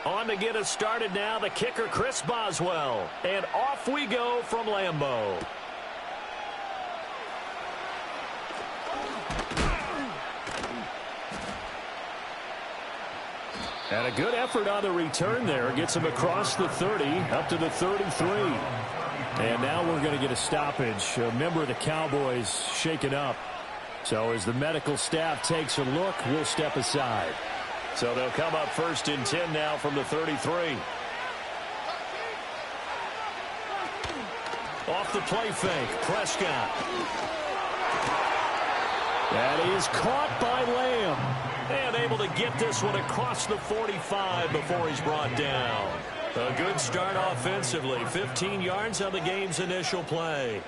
On to get us started now, the kicker, Chris Boswell. And off we go from Lambeau. And a good effort on the return there. Gets him across the 30, up to the 33. And now we're going to get a stoppage. A member of the Cowboys shaken up. So as the medical staff takes a look, we'll step aside. So they'll come up 1st and 10 now from the 33. Off the play fake, Prescott. That is caught by Lamb. And able to get this one across the 45 before he's brought down. A good start offensively. 15 yards on the game's initial play.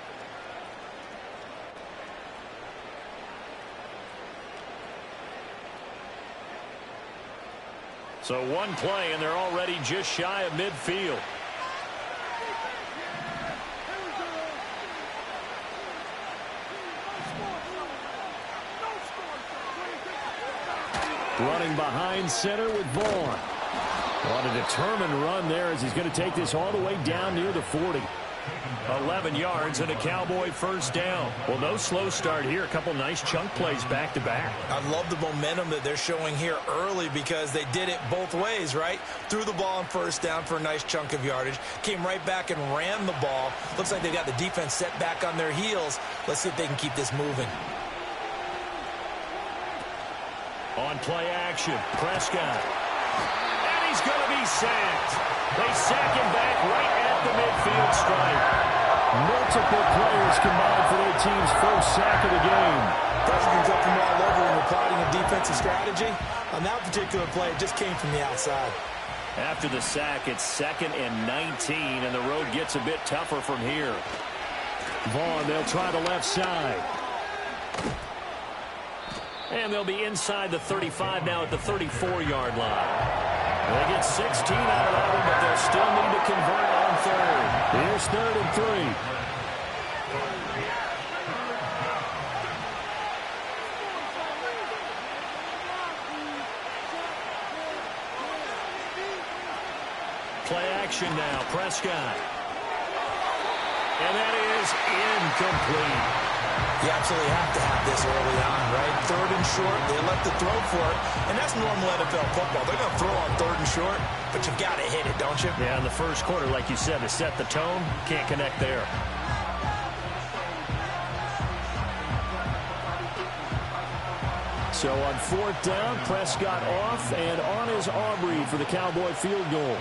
So one play, and they're already just shy of midfield. Running behind center with Vaughn. On a determined run there as he's going to take this all the way down near the 40. 11 yards and a Cowboy first down. Well, no slow start here. A couple nice chunk plays back to back. I love the momentum that they're showing here early because they did it both ways, right? Threw the ball on first down for a nice chunk of yardage. Came right back and ran the ball. Looks like they got the defense set back on their heels. Let's see if they can keep this moving. On play action, Prescott. And he's going to be sacked. They sack him back right at the midfield stripe. Multiple players combined for their team's first sack of the game. Pressure can come from all over when you're plotting a defensive strategy. On that particular play, it just came from the outside. After the sack, it's 2nd and 19, and the road gets a bit tougher from here. Vaughn, they'll try the left side. And they'll be inside the 35 now at the 34-yard line. They get 16 out of that one, but they'll still need to convert on 3rd. Here's 3rd and 3. Play action now, Prescott. And that is incomplete. You absolutely have to have this early on, right? 3rd and short, they elect to throw for it, and that's normal NFL football. They're going to throw on 3rd and short, but you've got to hit it, don't you? Yeah, in the first quarter, like you said, to set the tone, can't connect there. So on 4th down, Prescott off, and on is Aubrey for the Cowboy field goal.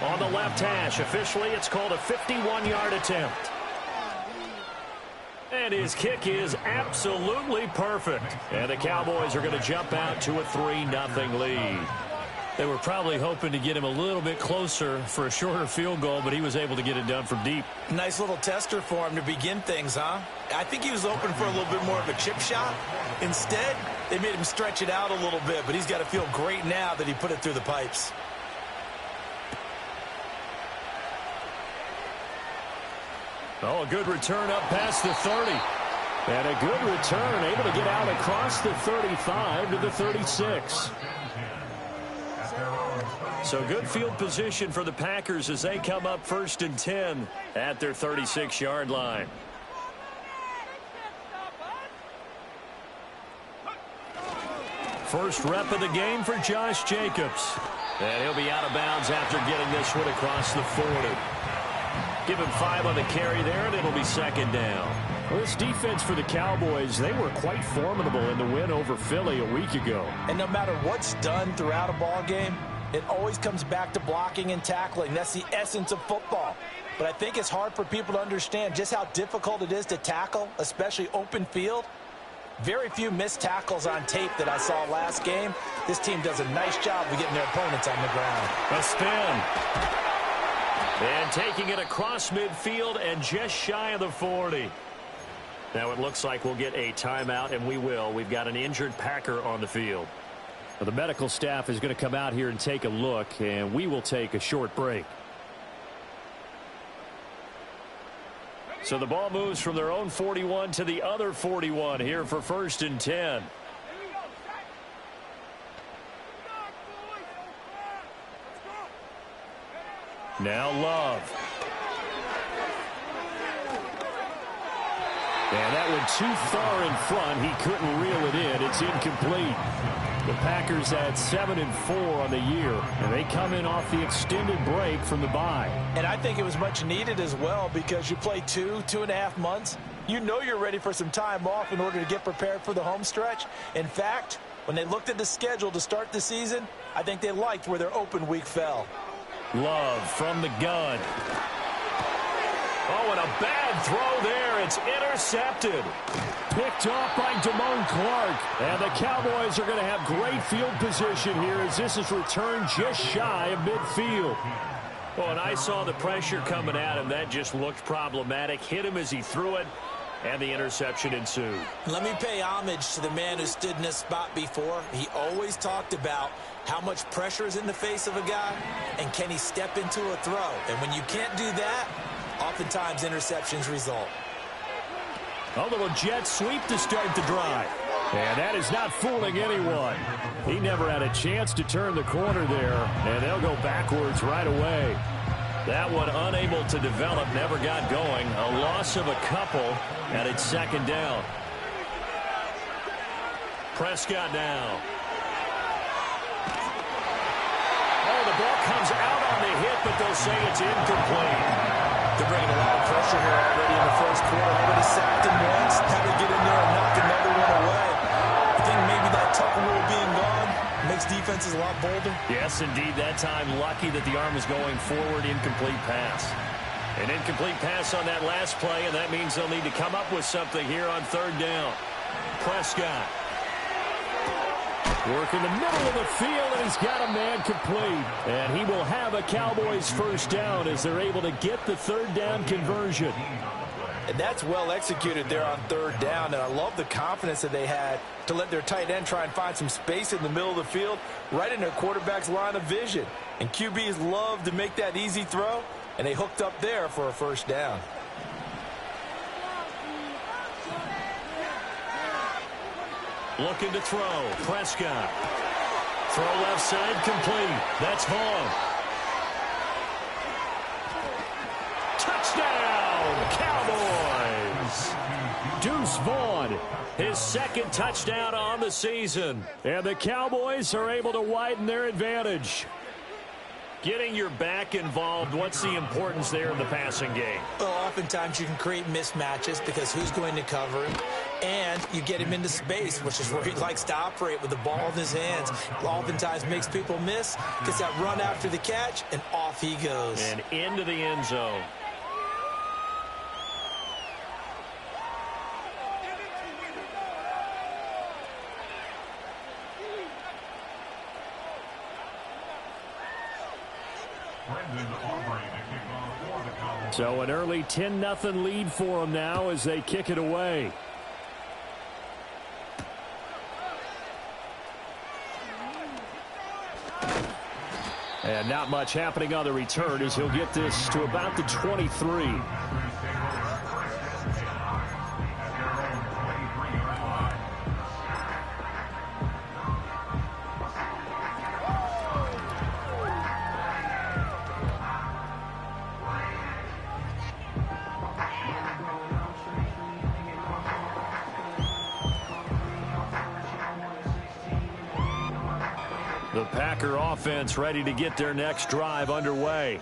On the left hash, officially it's called a 51-yard attempt. And his kick is absolutely perfect. And the Cowboys are going to jump out to a 3-0 lead. They were probably hoping to get him a little bit closer for a shorter field goal, but he was able to get it done from deep. Nice little tester for him to begin things, huh? I think he was hoping for a little bit more of a chip shot. Instead, they made him stretch it out a little bit, but he's got to feel great now that he put it through the pipes. Oh, a good return up past the 30. And a good return, able to get out across the 35 to the 36. So good field position for the Packers as they come up 1st and 10 at their 36-yard line. First rep of the game for Josh Jacobs. And he'll be out of bounds after getting this one across the 40. Give him 5 on the carry there, and it'll be 2nd down. Well, this defense for the Cowboys, they were quite formidable in the win over Philly a week ago. And no matter what's done throughout a ball game, it always comes back to blocking and tackling. That's the essence of football. But I think it's hard for people to understand just how difficult it is to tackle, especially open field. Very few missed tackles on tape that I saw last game. This team does a nice job of getting their opponents on the ground. A spin. And taking it across midfield and just shy of the 40. Now it looks like we'll get a timeout, and we will. We've got an injured Packer on the field. Well, the medical staff is going to come out here and take a look, and we will take a short break. So the ball moves from their own 41 to the other 41 here for 1st and 10. Now Love. And that went too far in front. He couldn't reel it in. It's incomplete. The Packers had 7-4 on the year, and they come in off the extended break from the bye. And I think it was much needed as well, because you play 2.5 months. You know you're ready for some time off in order to get prepared for the home stretch. In fact, when they looked at the schedule to start the season, I think they liked where their open week fell. Love from the gun. Oh, and a bad throw there. It's intercepted. Picked off by Damone Clark. And the Cowboys are going to have great field position here as this is returned just shy of midfield. Well, and I saw the pressure coming at him. That just looked problematic. Hit him as he threw it, and the interception ensued. Let me pay homage to the man who stood in this spot before. He always talked about how much pressure is in the face of a guy, and can he step into a throw. And when you can't do that, oftentimes interceptions result. A little jet sweep to start the drive. And that is not fooling anyone. He never had a chance to turn the corner there, and they'll go backwards right away. That one unable to develop, never got going. A loss of a couple, and it's 2nd down. Prescott now. Oh, the ball comes out on the hit, but they'll say it's incomplete. They're bringing a lot of pressure here already in the first quarter. Already sacked him once. Had to get in there and knock another one away. I think maybe that tuck rule being gone makes defenses a lot bolder. Yes, indeed. That time, lucky that the arm was going forward. Incomplete pass. An incomplete pass on that last play, and that means they'll need to come up with something here on 3rd down. Prescott. Work in the middle of the field, and he's got a man complete. And he will have a Cowboys 1st down as they're able to get the 3rd down conversion. And that's well executed there on 3rd down. And I love the confidence that they had to let their tight end try and find some space in the middle of the field, right in their quarterback's line of vision. And QBs love to make that easy throw, and they hooked up there for a 1st down. Looking to throw. Prescott. Throw left side complete. That's Vaughn. Touchdown, Cowboys. Deuce Vaughn, his 2nd touchdown on the season. And the Cowboys are able to widen their advantage. Getting your back involved, what's the importance there in the passing game? Well, oftentimes you can create mismatches because who's going to cover him, and you get him into space, which is where he likes to operate with the ball in his hands. Oftentimes makes people miss, gets that run after the catch, and off he goes. And into the end zone. So an early 10-0 lead for them now as they kick it away. And not much happening on the return as he'll get this to about the 23. The Packer offense ready to get their next drive underway.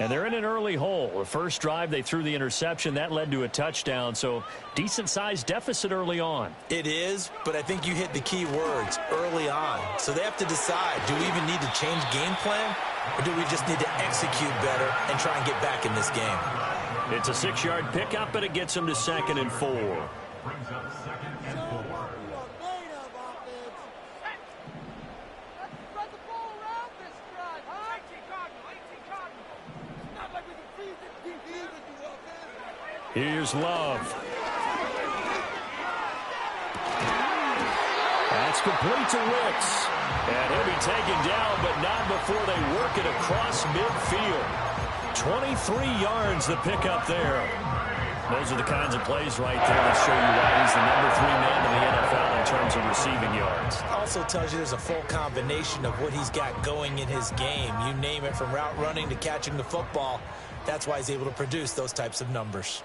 And they're in an early hole. The first drive, they threw the interception. That led to a touchdown, so decent-sized deficit early on. It is, but I think you hit the key words, early on. So they have to decide, do we even need to change game plan, or do we just need to execute better and try and get back in this game? It's a 6-yard pickup, and it gets them to 2nd and 4. Here's Love. That's complete to Ricks. And he'll be taken down, but not before they work it across midfield. 23 yards the pickup there. Those are the kinds of plays right there that show you why he's the number 3 man in the NFL in terms of receiving yards. Also tells you there's a full combination of what he's got going in his game. You name it, from route running to catching the football. That's why he's able to produce those types of numbers.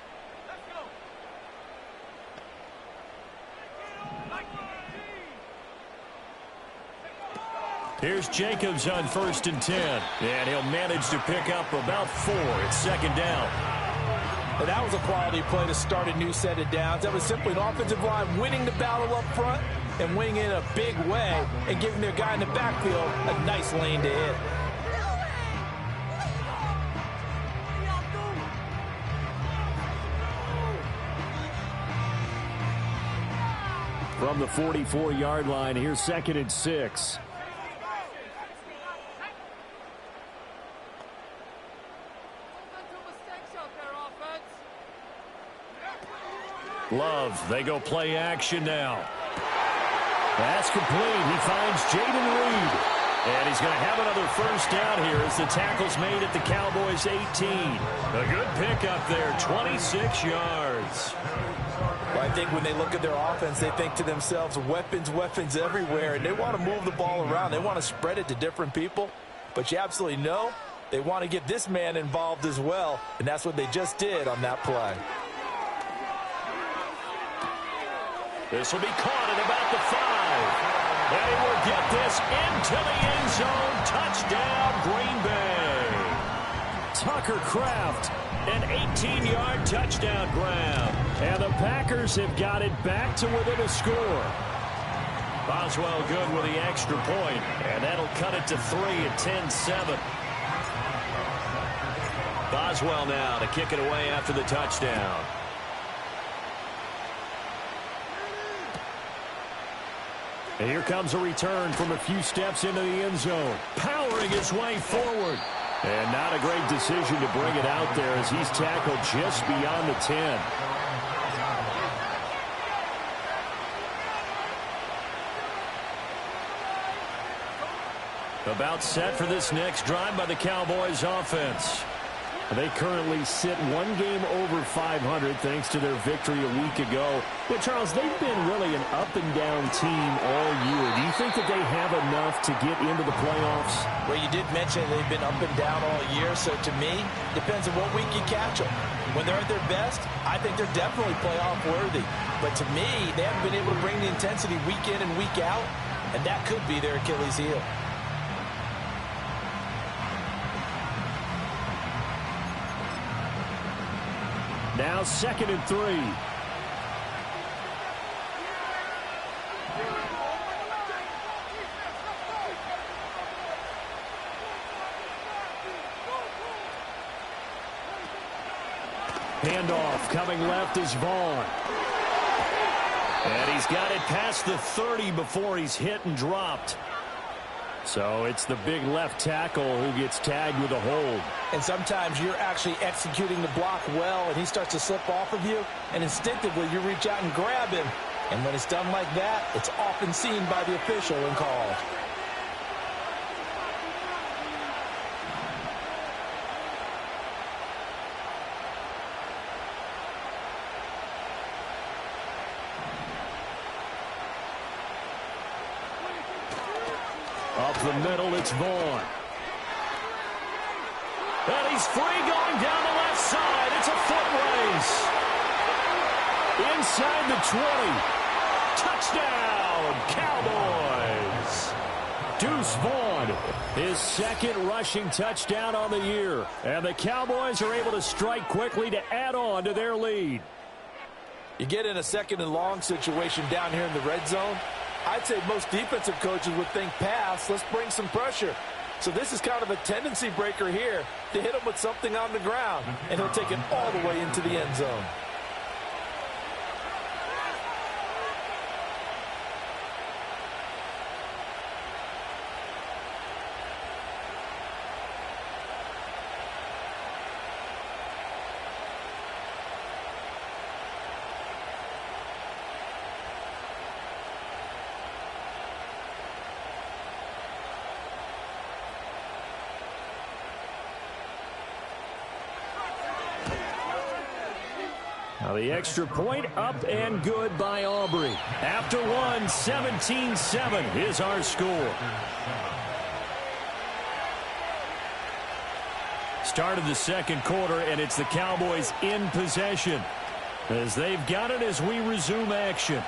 Here's Jacobs on 1st and 10. And he'll manage to pick up about 4. It's 2nd down. And that was a quality play to start a new set of downs. That was simply an offensive line winning the battle up front and winning in a big way and giving their guy in the backfield a nice lane to hit. From the 44-yard line, here's 2nd and 6. Love, they go play action now. That's complete. He finds Jaden Reed. And he's going to have another 1st down here as the tackle's made at the Cowboys' 18. A good pickup there, 26 yards. Well, I think when they look at their offense, they think to themselves, weapons, weapons everywhere. And they want to move the ball around. They want to spread it to different people. But you absolutely know they want to get this man involved as well. And that's what they just did on that play. This will be caught at about the 5. And he will get this into the end zone. Touchdown, Green Bay. Tucker Kraft, an 18-yard touchdown grab. And the Packers have got it back to within a score. Boswell good with the extra point. And that'll cut it to 3 at 10-7. Boswell now to kick it away after the touchdown. And here comes a return from a few steps into the end zone. Powering his way forward. And not a great decision to bring it out there as he's tackled just beyond the 10. About set for this next drive by the Cowboys offense. They currently sit 1 game over 500 thanks to their victory a week ago. But, Charles, they've been really an up-and-down team all year. Do you think that they have enough to get into the playoffs? Well, you did mention they've been up and down all year, so to me, depends on what week you catch them. When they're at their best, I think they're definitely playoff worthy. But to me, they haven't been able to bring the intensity week in and week out, and that could be their Achilles heel. Now 2nd and 3. Handoff coming left is Vaughn. And he's got it past the 30 before he's hit and dropped. So it's the big left tackle who gets tagged with a hold. And sometimes you're actually executing the block well, and he starts to slip off of you, and instinctively you reach out and grab him. And when it's done like that, it's often seen by the official and called. Up the middle, it's Vaughn. And he's free going down the left side. It's a foot race. Inside the 20. Touchdown, Cowboys. Deuce Vaughn, his 2nd rushing touchdown on the year. And the Cowboys are able to strike quickly to add on to their lead. You get in a 2nd and long situation down here in the red zone. I'd say most defensive coaches would think pass. Let's bring some pressure. So this is kind of a tendency breaker here to hit him with something on the ground. And he'll take it all the way into the end zone. Now the extra point up and good by Aubrey. After one, 17-7 is our score. Start of the second quarter, and it's the Cowboys in possession as they've got it as we resume action.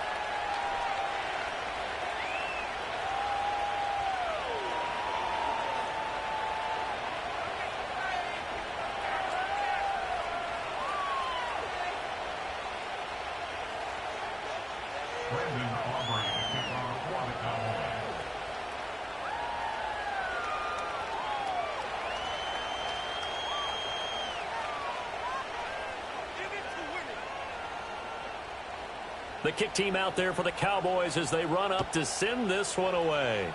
The kick team out there for the Cowboys as they run up to send this one away.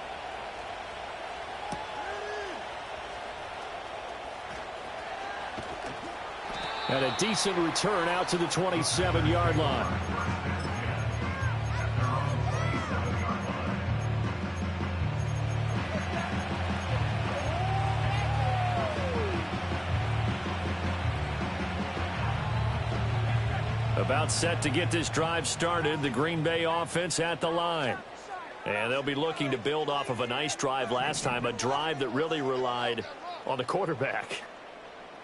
And a decent return out to the 27-yard line. About set to get this drive started. The Green Bay offense at the line. And they'll be looking to build off of a nice drive last time, a drive that really relied on the quarterback.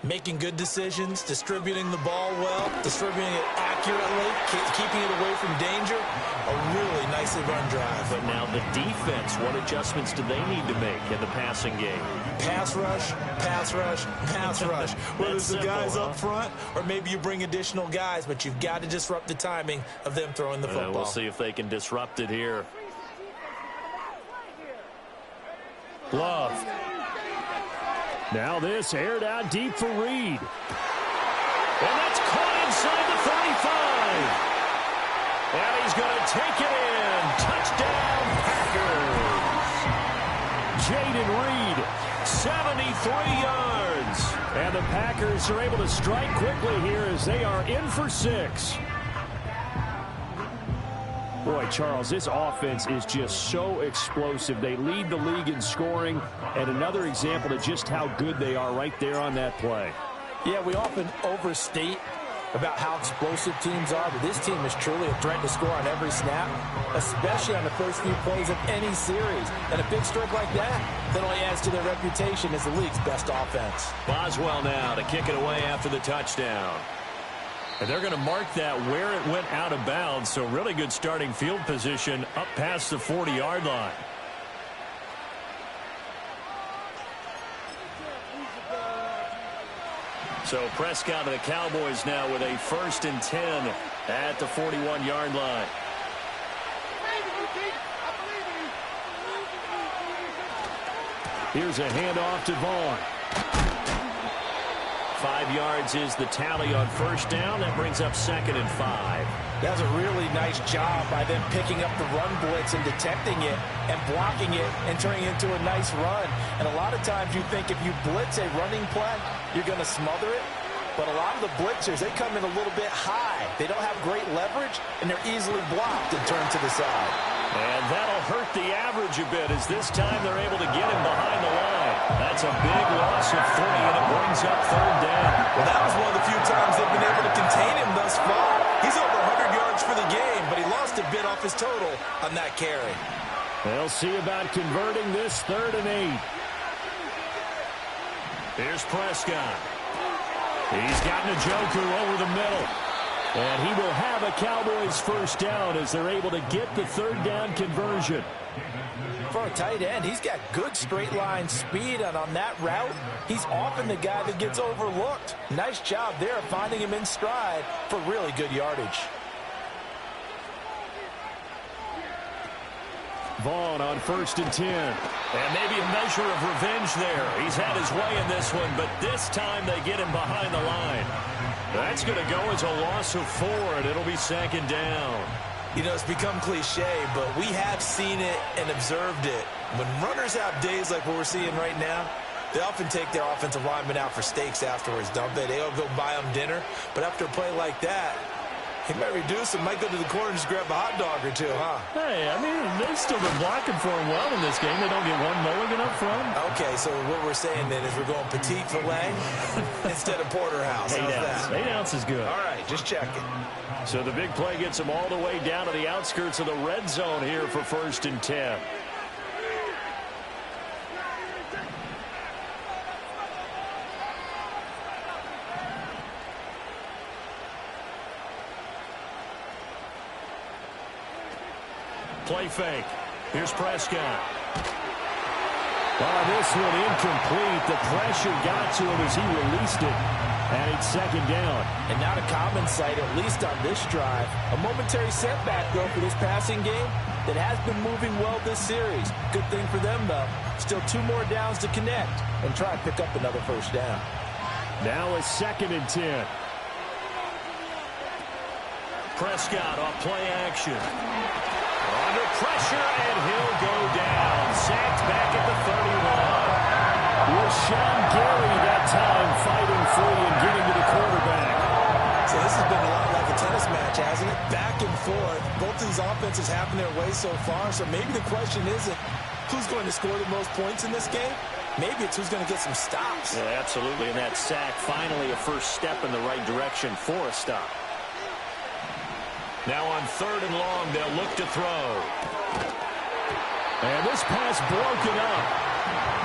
Making good decisions, distributing the ball well, distributing it accurately, keeping it away from danger. A really nicely run drive. But now the defense, what adjustments do they need to make in the passing game? Pass rush, pass rush, pass rush. Whether it's the guys up front or maybe you bring additional guys, but you've got to disrupt the timing of them throwing the football. We'll see if they can disrupt it here. Love. Now this aired out deep for Reed. And that's caught inside the 35. And he's going to take it in. Touchdown, Packers. Jaden Reed, 73 yards. And the Packers are able to strike quickly here as they are in for 6. Boy, Charles, this offense is just so explosive. They lead the league in scoring, and another example of just how good they are right there on that play. Yeah, we often overstate about how explosive teams are, but this team is truly a threat to score on every snap, especially on the first few plays of any series. And a big streak like that only adds to their reputation as the league's best offense. Boswell now to kick it away after the touchdown. And they're going to mark that where it went out of bounds, so really good starting field position up past the 40-yard line. So Prescott and the Cowboys now with a 1st and 10 at the 41-yard line. Here's a handoff to Vaughn. 5 yards is the tally on first down. That brings up 2nd and 5. That was a really nice job by them picking up the run blitz and detecting it and blocking it and turning it into a nice run. And a lot of times you think if you blitz a running play, you're going to smother it. But a lot of the blitzers, they come in a little bit high. They don't have great leverage, and they're easily blocked and turned to the side. And that'll hurt the average a bit as this time they're able to get him behind the line. That's a big loss of 3, and it brings up 3rd down. Well, that was one of the few times they've been able to contain him thus far. He's over 100 yards for the game, but he lost a bit off his total on that carry. They'll see about converting this 3rd and 8. Here's Prescott. He's got Njoku over the middle. And he will have a Cowboys 1st down as they're able to get the 3rd down conversion. For a tight end, he's got good straight line speed, and on that route, he's often the guy that gets overlooked. Nice job there finding him in stride for really good yardage. Vaughn on 1st and 10. And maybe a measure of revenge there. He's had his way in this one, but this time they get him behind the line. That's going to go as a loss of 4, and it'll be 2nd down. You know, it's become cliche, but we have seen it and observed it. When runners have days like what we're seeing right now, they often take their offensive linemen out for steaks afterwards, don't they? They'll go buy them dinner, but after a play like that, he might reduce him, might go to the corner and just grab a hot dog or two, huh? Hey, I mean, they've still been blocking for him well in this game. They don't get one mulligan up front. Okay, so what we're saying then is we're going petite filet instead of porterhouse. 8 ounce. 8 ounce is good. All right. Just checking. So the big play gets him all the way down to the outskirts of the red zone here for 1st and 10. Play fake. Here's Prescott. Oh, this one incomplete. The pressure got to him as he released it. And it's 2nd down. And not a common sight, at least on this drive. A momentary setback, though, for this passing game that has been moving well this series. Good thing for them, though. Still 2 more downs to connect and try and pick up another 1st down. Now a 2nd and 10. Prescott off play action. Under pressure, and he'll go down. Sacked back at the 31. Rashawn Gary that time fighting free and getting to the quarterback. So this has been a lot like a tennis match, hasn't it? Back and forth. Both of these offenses having their way so far. So maybe the question isn't who's going to score the most points in this game. Maybe it's who's going to get some stops. Yeah, absolutely. And that sack, finally a first step in the right direction for a stop. Now on 3rd and long, they'll look to throw. And this pass broken up.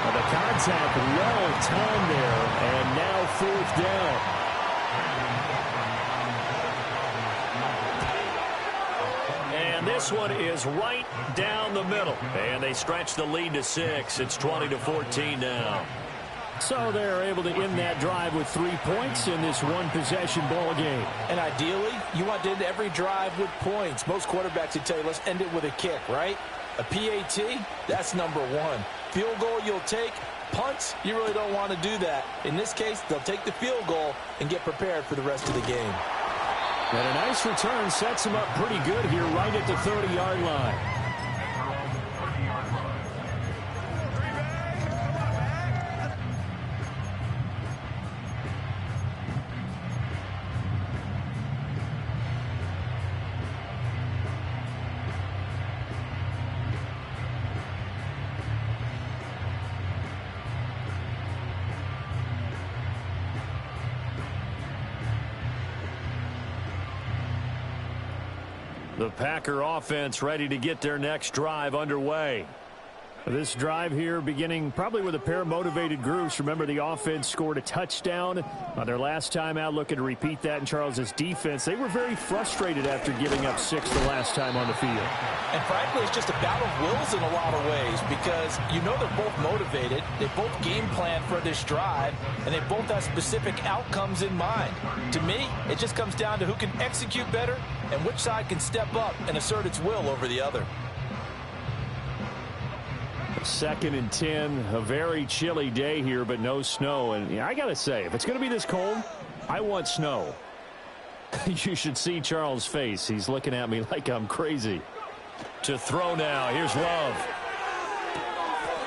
Well, the contact well timed there, and now 4th down. And this one is right down the middle. And they stretch the lead to 6. It's 20-14 now. So they're able to end that drive with 3 points in this one-possession ball game. And ideally, you want to end every drive with points. Most quarterbacks would tell you, let's end it with a kick, right? A PAT, that's number 1. Field goal you'll take. Punts, you really don't want to do that. In this case, they'll take the field goal and get prepared for the rest of the game. And a nice return sets them up pretty good here right at the 30-yard line. The Packer offense ready to get their next drive underway. This drive here beginning probably with a pair of motivated groups. Remember, the offense scored a touchdown on their last time out, looking to repeat that in Charles's defense. They were very frustrated after giving up 6 the last time on the field. And frankly, it's just a battle of wills in a lot of ways because you know they're both motivated. They both game plan for this drive, and they both have specific outcomes in mind. To me, it just comes down to who can execute better and which side can step up and assert its will over the other. 2nd and 10, a very chilly day here, but no snow. And I got to say, if it's going to be this cold, I want snow. You should see Charles' face. He's looking at me like I'm crazy. To throw now. Here's Love.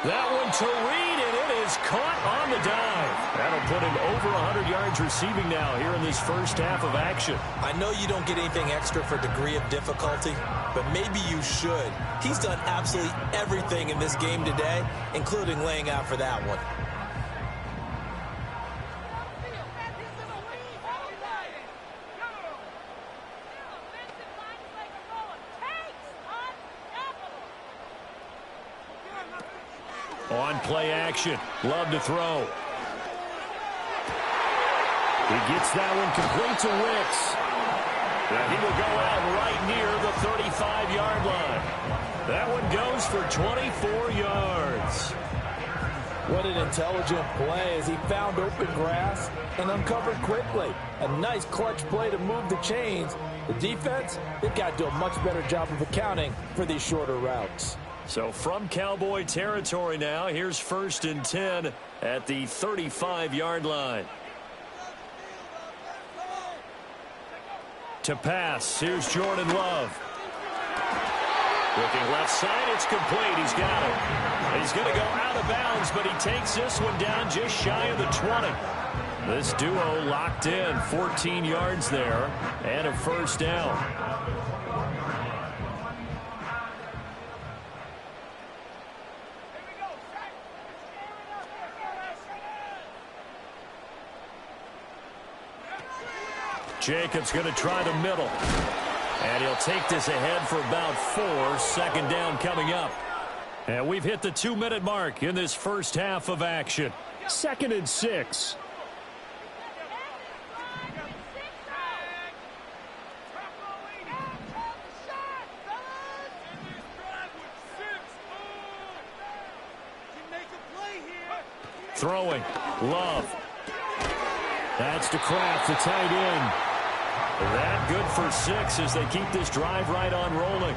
That one to Reed, and it is caught on the dive. That'll put him over 100 yards receiving now here in this first half of action. I know you don't get anything extra for degree of difficulty, but maybe you should. He's done absolutely everything in this game today, including laying out for that one. On play action, Love to throw. He gets that one complete to Wicks. And he will go out right near the 35-yard line. That one goes for 24 yards. What an intelligent play as he found open grass and uncovered quickly. A nice clutch play to move the chains. The defense, they've got to do a much better job of accounting for these shorter routes. So from Cowboy territory now, here's 1st and 10 at the 35-yard line. To pass, here's Jordan Love. Looking left side, it's complete. He's got it. He's going to go out of bounds, but he takes this one down just shy of the 20. This duo locked in, 14 yards there, and a 1st down. Jacobs going to try the middle. And he'll take this ahead for about 4. Second down coming up. And we've hit the 2-minute mark in this first half of action. 2nd and 6. Throwing. Love. That's to Kraft, the tight end. That good for 6 as they keep this drive right on rolling.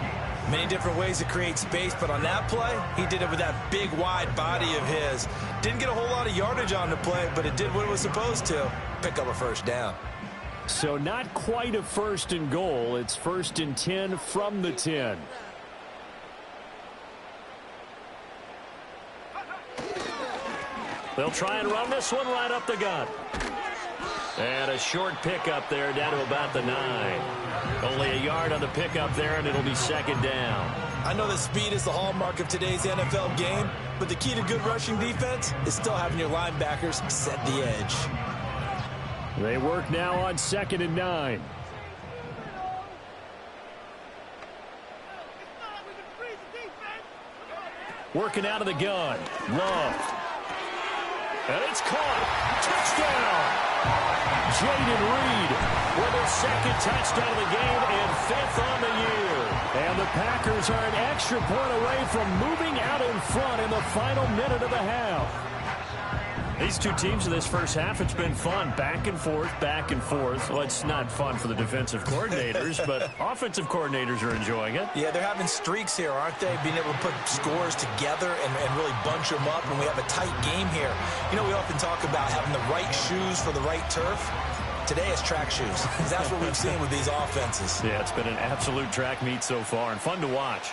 Many different ways to create space, but on that play, he did it with that big, wide body of his. Didn't get a whole lot of yardage on the play, but it did what it was supposed to. Pick up a first down. So not quite a 1st and goal. It's 1st and 10 from the 10. They'll try and run this one right up the gut. And a short pickup there down to about the 9. Only a yard on the pickup there, and it'll be 2nd down. I know that speed is the hallmark of today's NFL game, but the key to good rushing defense is still having your linebackers set the edge. They work now on 2nd and 9. Working out of the gun. Love. And it's caught. Touchdown. Jaden Reed with his 2nd touchdown of the game and 5th on the year. And the Packers are an extra point away from moving out in front in the final minute of the half. These two teams in this first half, it's been fun. Back and forth, back and forth. Well, it's not fun for the defensive coordinators, but offensive coordinators are enjoying it. Yeah, they're having streaks here, aren't they? Being able to put scores together and really bunch them up, and we have a tight game here. You know, we often talk about having the right shoes for the right turf. Today it's track shoes. That's what we've seen with these offenses. Yeah, it's been an absolute track meet so far and fun to watch.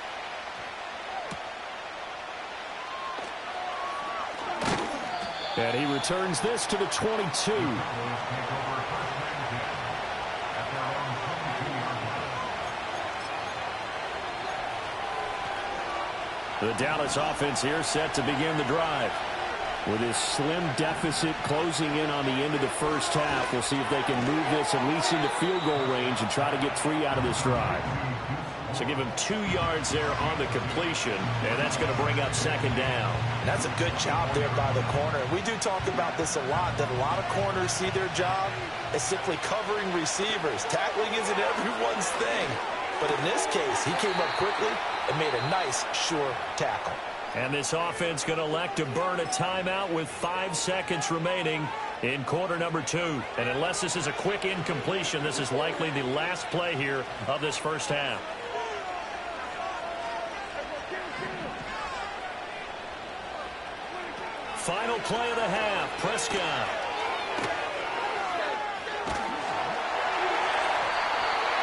And he returns this to the 22. The Dallas offense here set to begin the drive. With his slim deficit closing in on the end of the first half, we'll see if they can move this at least into field goal range and try to get 3 out of this drive. So give him 2 yards there on the completion, and that's going to bring up 2nd down. And that's a good job there by the corner. We do talk about this a lot, that a lot of corners see their job as simply covering receivers. Tackling isn't everyone's thing. But in this case, he came up quickly and made a nice, sure tackle. And this offense going to elect to burn a timeout with 5 seconds remaining in quarter number 2. And unless this is a quick incompletion, this is likely the last play here of this first half. Final play of the half, Prescott.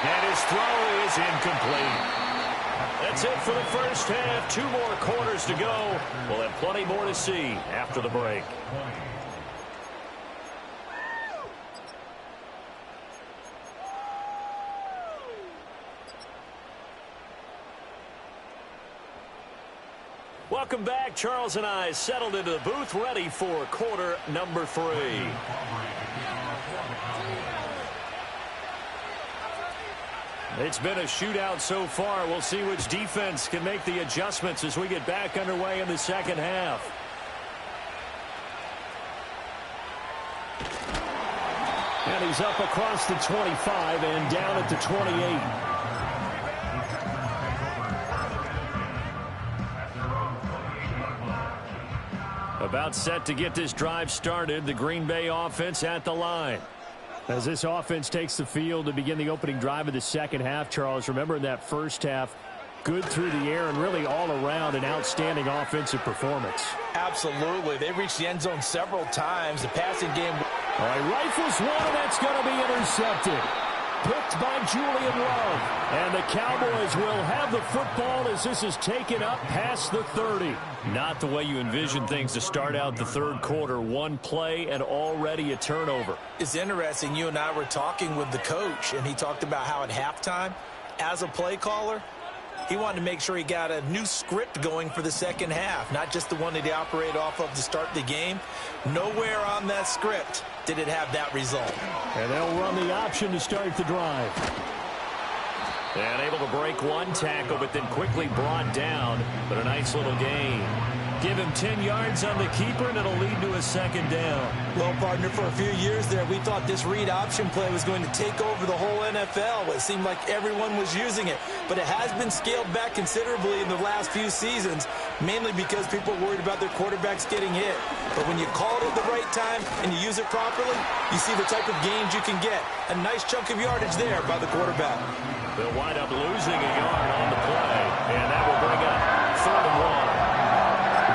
And his throw is incomplete. That's it for the first half. 2 more quarters to go. We'll have plenty more to see after the break. Welcome back. Charles and I settled into the booth, ready for quarter number 3. It's been a shootout so far. We'll see which defense can make the adjustments as we get back underway in the second half. And he's up across the 25 and down at the 28. About set to get this drive started. The Green Bay offense at the line. As this offense takes the field to begin the opening drive of the second half, Charles, remember in that first half, good through the air and really all around an outstanding offensive performance. Absolutely. They reached the end zone several times. The passing game. All right, rifles one, and that's going to be intercepted. Picked by Julian Love. And the Cowboys will have the football as this is taken up past the 30. Not the way you envision things to start out the third quarter. 1 play and already a turnover. It's interesting. You and I were talking with the coach, and he talked about how at halftime, as a play caller, He wanted to make sure he got a new script going for the second half, not just the one that he operated off of to start the game. Nowhere on that script did it have that result. And they'll run the option to start the drive. And able to break one tackle, but then quickly brought down. But a nice little gain. Give him 10 yards on the keeper, and it'll lead to a second down. Well, partner, for a few years there, we thought this read option play was going to take over the whole NFL. It seemed like everyone was using it. But it has been scaled back considerably in the last few seasons, mainly because people are worried about their quarterbacks getting hit. But when you call it at the right time and you use it properly, you see the type of gains you can get. A nice chunk of yardage there by the quarterback. They'll wind up losing a yard on the play, and that will bring up 3rd and 1.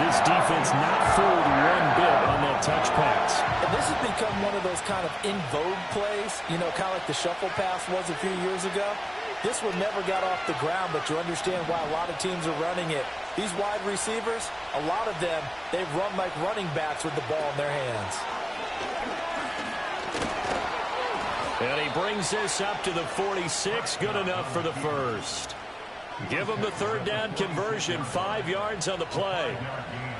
This defense not fooled one bit on that touch pass. And this has become one of those kind of in vogue plays, you know, kind of like the shuffle pass was a few years ago. This one never got off the ground, but you understand why a lot of teams are running it. These wide receivers, a lot of them, they run like running backs with the ball in their hands. And he brings this up to the 46. Good enough for the first. Give them the 3rd down conversion. 5 yards on the play.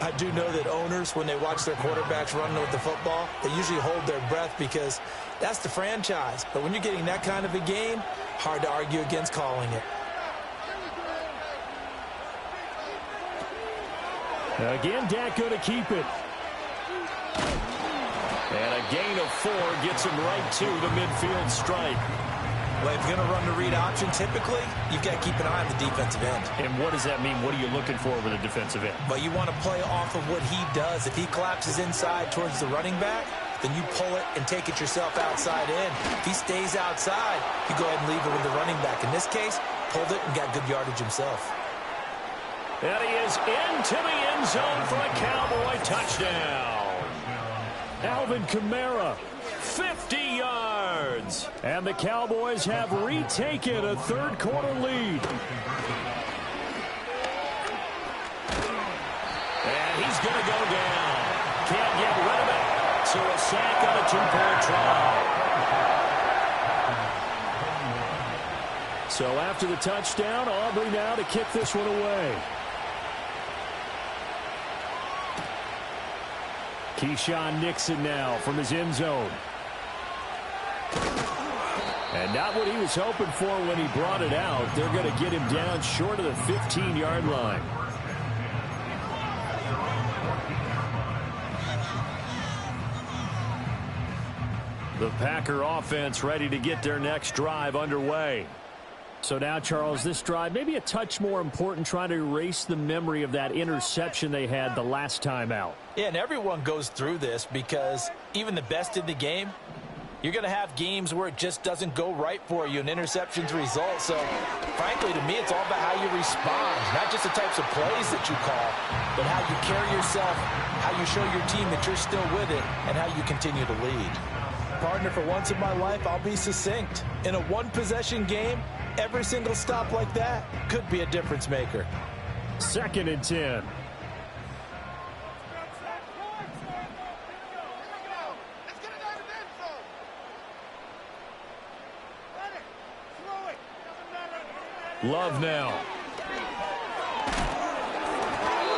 I do know that owners, when they watch their quarterbacks running with the football, they usually hold their breath because that's the franchise. But when you're getting that kind of a game, hard to argue against calling it. Again, Dak going to keep it. And a gain of 4 gets him right to the midfield stripe. Well, if you're going to run the read option, typically, you've got to keep an eye on the defensive end. And what does that mean? What are you looking for with a defensive end? Well, you want to play off of what he does. If he collapses inside towards the running back, then you pull it and take it yourself outside in. If he stays outside, you go ahead and leave it with the running back. In this case, pulled it and got good yardage himself. And he is into the end zone for a Cowboy touchdown. Alvin Kamara, 50 yards. And the Cowboys have retaken a 3rd quarter lead. And he's going to go down. Can't get rid of it. So a sack on a 2-point try. So after the touchdown, Aubrey now to kick this one away. Keyshawn Nixon now from his end zone. And not what he was hoping for when he brought it out. They're going to get him down short of the 15-yard line. The Packer offense ready to get their next drive underway. So now, Charles, this drive maybe a touch more important, trying to erase the memory of that interception they had the last time out. Yeah, and everyone goes through this because even the best in the game, you're going to have games where it just doesn't go right for you and interceptions result. So, frankly, to me, it's all about how you respond, not just the types of plays that you call, but how you carry yourself, how you show your team that you're still with it, and how you continue to lead. Partner, for once in my life, I'll be succinct. In a one-possession game, every single stop like that could be a difference maker. 2nd and 10. Love now.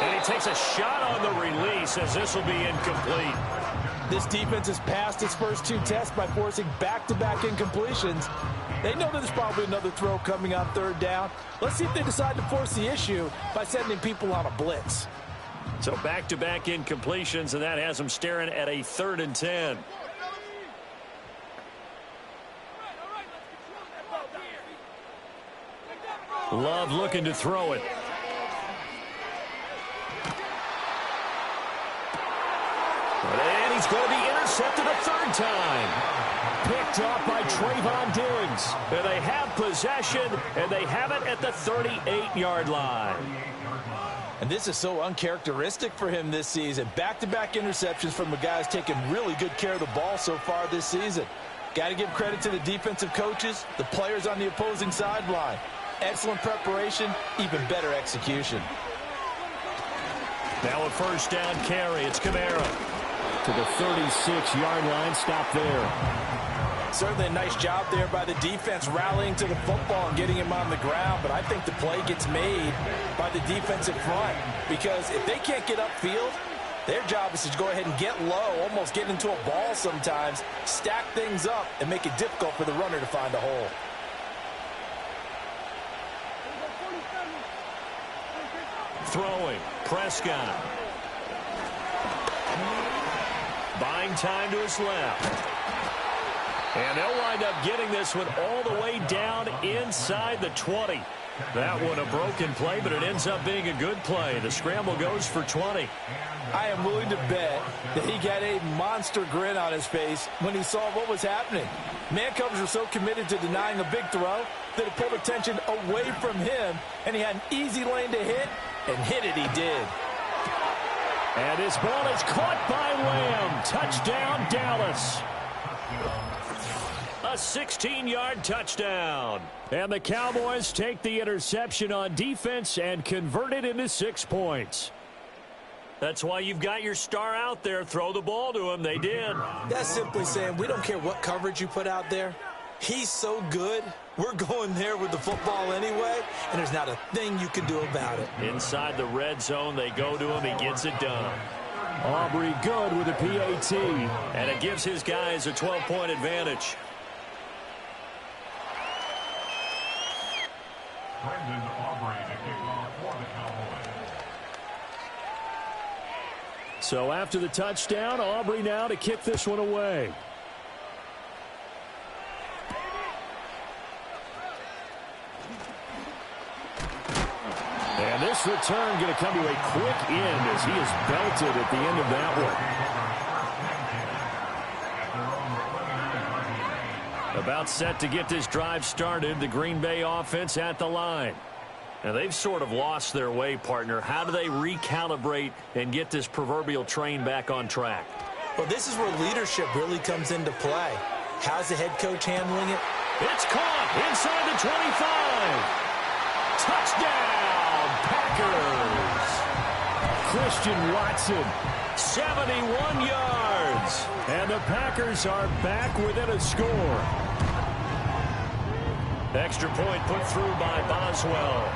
And he takes a shot on the release as this will be incomplete. This defense has passed its first 2 tests by forcing back-to-back incompletions. They know there's probably another throw coming on 3rd down. Let's see if they decide to force the issue by sending people on a blitz. So back-to-back incompletions, and that has them staring at a 3rd and 10. Love looking to throw it. And he's going to be intercepted a 3rd time. Picked off by Trayvon Diggs. And they have possession, and they have it at the 38-yard line. And this is so uncharacteristic for him this season. Back-to-back interceptions from a guy who's taken really good care of the ball so far this season. Got to give credit to the defensive coaches, the players on the opposing sideline. Excellent preparation, even better execution. Now a 1st down carry. It's Kamara to the 36-yard line. Stop there. Certainly a nice job there by the defense rallying to the football and getting him on the ground, but I think the play gets made by the defensive front because if they can't get upfield, their job is to go ahead and get low, almost get into a ball sometimes, stack things up, and make it difficult for the runner to find a hole. Throwing, Prescott. Buying time to his left. And they'll wind up getting this one all the way down inside the 20. That one a broken play, but it ends up being a good play. The scramble goes for 20. I am willing to bet that he got a monster grin on his face when he saw what was happening. Man-covers were so committed to denying a big throw that it pulled attention away from him, and he had an easy lane to hit, and hit it he did. And his ball is caught by Lamb. Touchdown, Dallas. A 16-yard touchdown. And the Cowboys take the interception on defense and convert it into 6 points. That's why you've got your star out there. Throw the ball to him. They did. That's simply saying we don't care what coverage you put out there. He's so good, we're going there with the football anyway, and there's not a thing you can do about it. Inside the red zone, they go to him. He gets it done. Aubrey good with a PAT. And it gives his guys a 12-point advantage. So after the touchdown, Aubrey now to kick this one away. And this return going to come to a quick end as he is belted at the end of that one. About set to get this drive started, the Green Bay offense at the line. Now, they've sort of lost their way, partner. How do they recalibrate and get this proverbial train back on track? Well, this is where leadership really comes into play. How's the head coach handling it? It's caught inside the 25. Touchdown, Packers. Christian Watson, 71 yards. And the Packers are back within a score. Extra point put through by Boswell.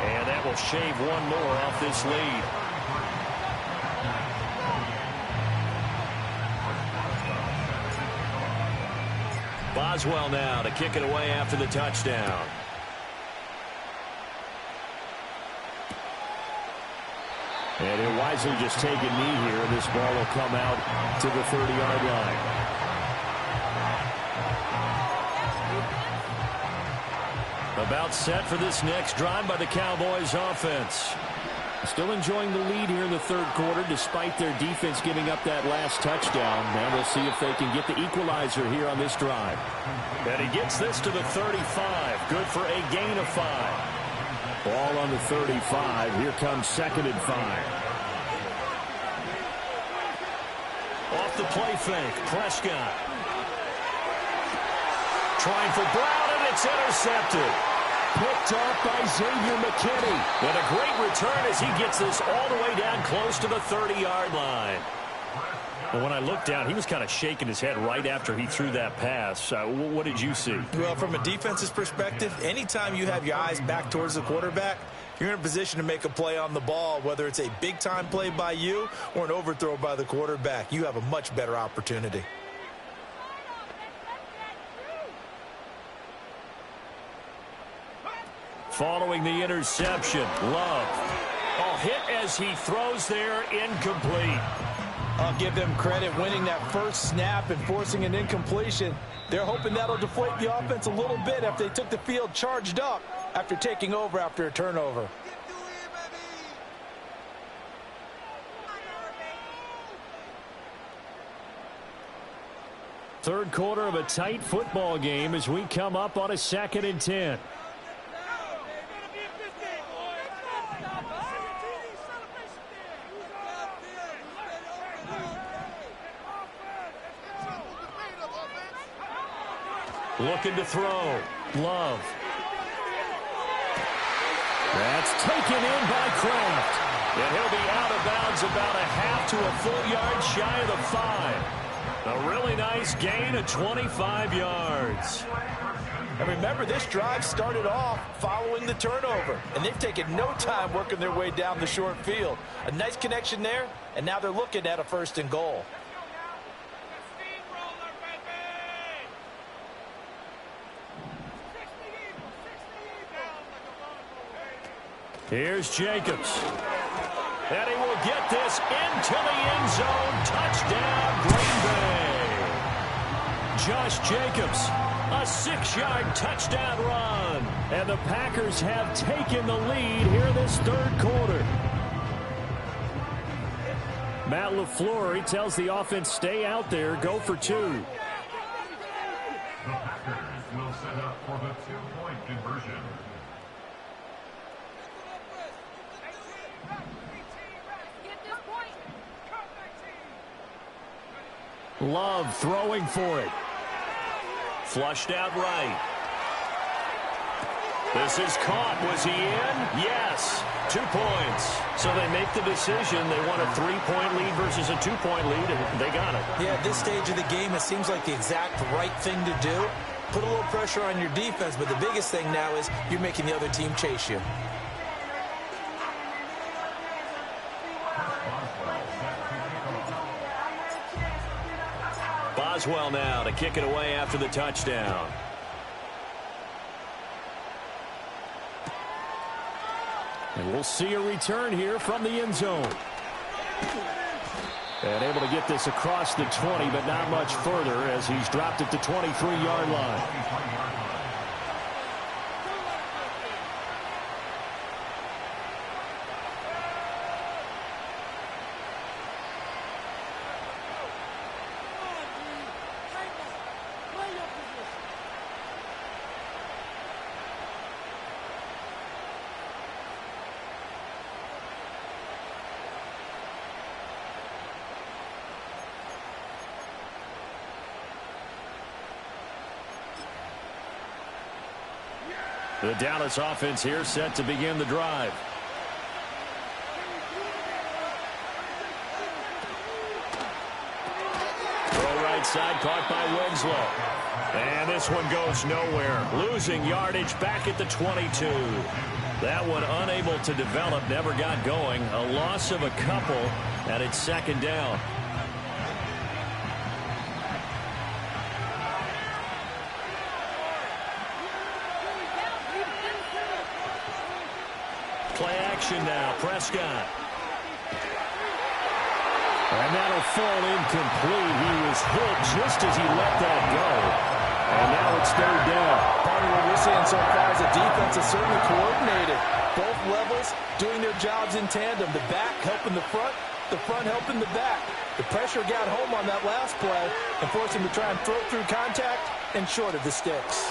And that will shave one more off this lead. Boswell now to kick it away after the touchdown. And he'll wisely just take a knee here. This ball will come out to the 30-yard line. About set for this next drive by the Cowboys offense. Still enjoying the lead here in the third quarter despite their defense giving up that last touchdown. And we'll see if they can get the equalizer here on this drive. And he gets this to the 35. Good for a gain of 5. Ball on the 35. Here comes 2nd and 5. Off the play fake. Prescott. Trying for Brown, and it's intercepted. Picked off by Xavier McKinney. And a great return as he gets this all the way down close to the 30-yard line. Well, when I looked down, he was kind of shaking his head right after he threw that pass. What did you see? Well, from a defense's perspective, anytime you have your eyes back towards the quarterback, you're in a position to make a play on the ball, whether it's a big-time play by you or an overthrow by the quarterback. You have a much better opportunity. Following the interception, Love. A hit as he throws there, incomplete. I'll give them credit winning that first snap and forcing an incompletion. They're hoping that'll deflate the offense a little bit after they took the field charged up after taking over after a turnover. Third quarter of a tight football game as we come up on a 2nd and 10. Looking to throw. Love. That's taken in by Kraft. And he'll be out of bounds about a half to a full yard shy of the 5. A really nice gain of 25 yards. And remember, this drive started off following the turnover, and they've taken no time working their way down the short field. A nice connection there, and now they're looking at a 1st and goal. Here's Jacobs. And he will get this into the end zone. Touchdown, Green Bay. Josh Jacobs, a 6-yard touchdown run. And the Packers have taken the lead here in this 3rd quarter. Matt LaFleur, he tells the offense, stay out there, go for 2. The Packers will set up for the 2-point conversion. Love throwing for it. Flushed out right. This is caught. Was he in? Yes. 2 points. So they make the decision. They want a 3-point lead versus a 2-point lead, and they got it. Yeah, at this stage of the game, it seems like the exact right thing to do. Put a little pressure on your defense, but the biggest thing now is you're making the other team chase you. Boswell now to kick it away after the touchdown. And we'll see a return here from the end zone. And able to get this across the 20, but not much further as he's dropped at the 23-yard line. The Dallas offense here set to begin the drive. Throw right side caught by Winslow. And this one goes nowhere. Losing yardage back at the 22. That one unable to develop, never got going. A loss of a couple, and it's 2nd down. Play action now, Prescott. And that'll fall incomplete. He was hit just as he let that go. And now it's 3rd down. Part of what we're seeing so far is the defense is certainly coordinated. Both levels doing their jobs in tandem. The back helping the front helping the back. The pressure got home on that last play and forced him to try and throw through contact and short of the sticks.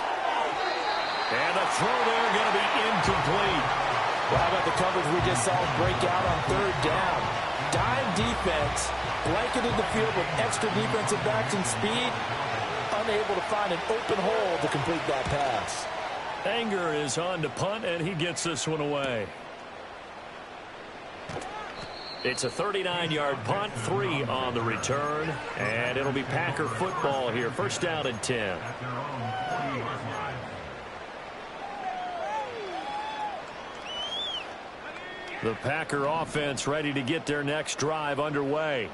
And the throw there going to be incomplete. Well, how about the coverage we just saw break out on 3rd down? Dime defense, blanketed the field with extra defensive backs and speed, unable to find an open hole to complete that pass. Anger is on to punt, and he gets this one away. It's a 39-yard punt, 3 on the return, and it'll be Packer football here. 1st down and 10. The Packer offense ready to get their next drive underway.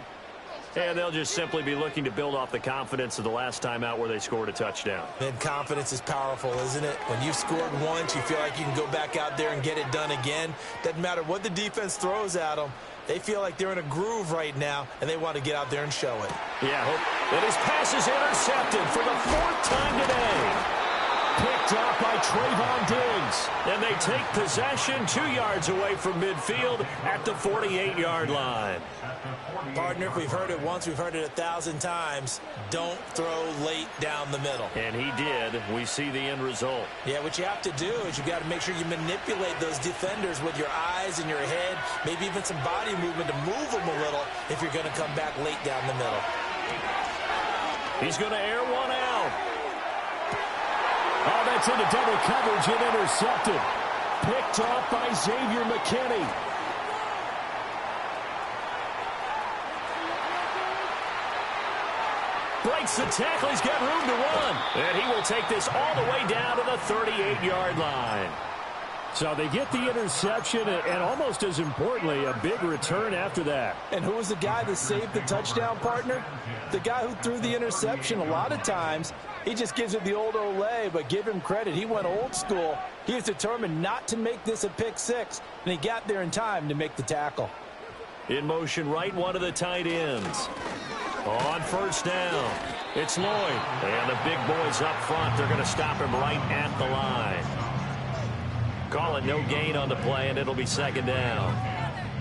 And they'll just simply be looking to build off the confidence of the last time out where they scored a touchdown. And confidence is powerful, isn't it? When you've scored once, you feel like you can go back out there and get it done again. Doesn't matter what the defense throws at them. They feel like they're in a groove right now, and they want to get out there and show it. Yeah, and his pass is intercepted for the 4th time today. Picked up by Trayvon Diggs. And they take possession 2 yards away from midfield at the 48-yard line. Partner, if we've heard it once, we've heard it 1,000 times. Don't throw late down the middle. And he did. We see the end result. Yeah, what you have to do is you've got to make sure you manipulate those defenders with your eyes and your head, maybe even some body movement to move them a little if you're going to come back late down the middle. He's going to air one out. Oh, that's into double coverage and intercepted. Picked off by Xavier McKinney. breaks the tackle. He's got room to run. And he will take this all the way down to the 38-yard line. So they get the interception, and almost as importantly, a big return after that. And who was the guy that saved the touchdown, partner? The guy who threw the interception. A lot of times, he just gives it the old Olay, but give him credit. He went old school. He was determined not to make this a pick six, and he got there in time to make the tackle. In motion, right one of the tight ends. On first down, it's Lloyd. And the big boys up front, they're going to stop him right at the line. Call it no gain on the play, and it'll be second down.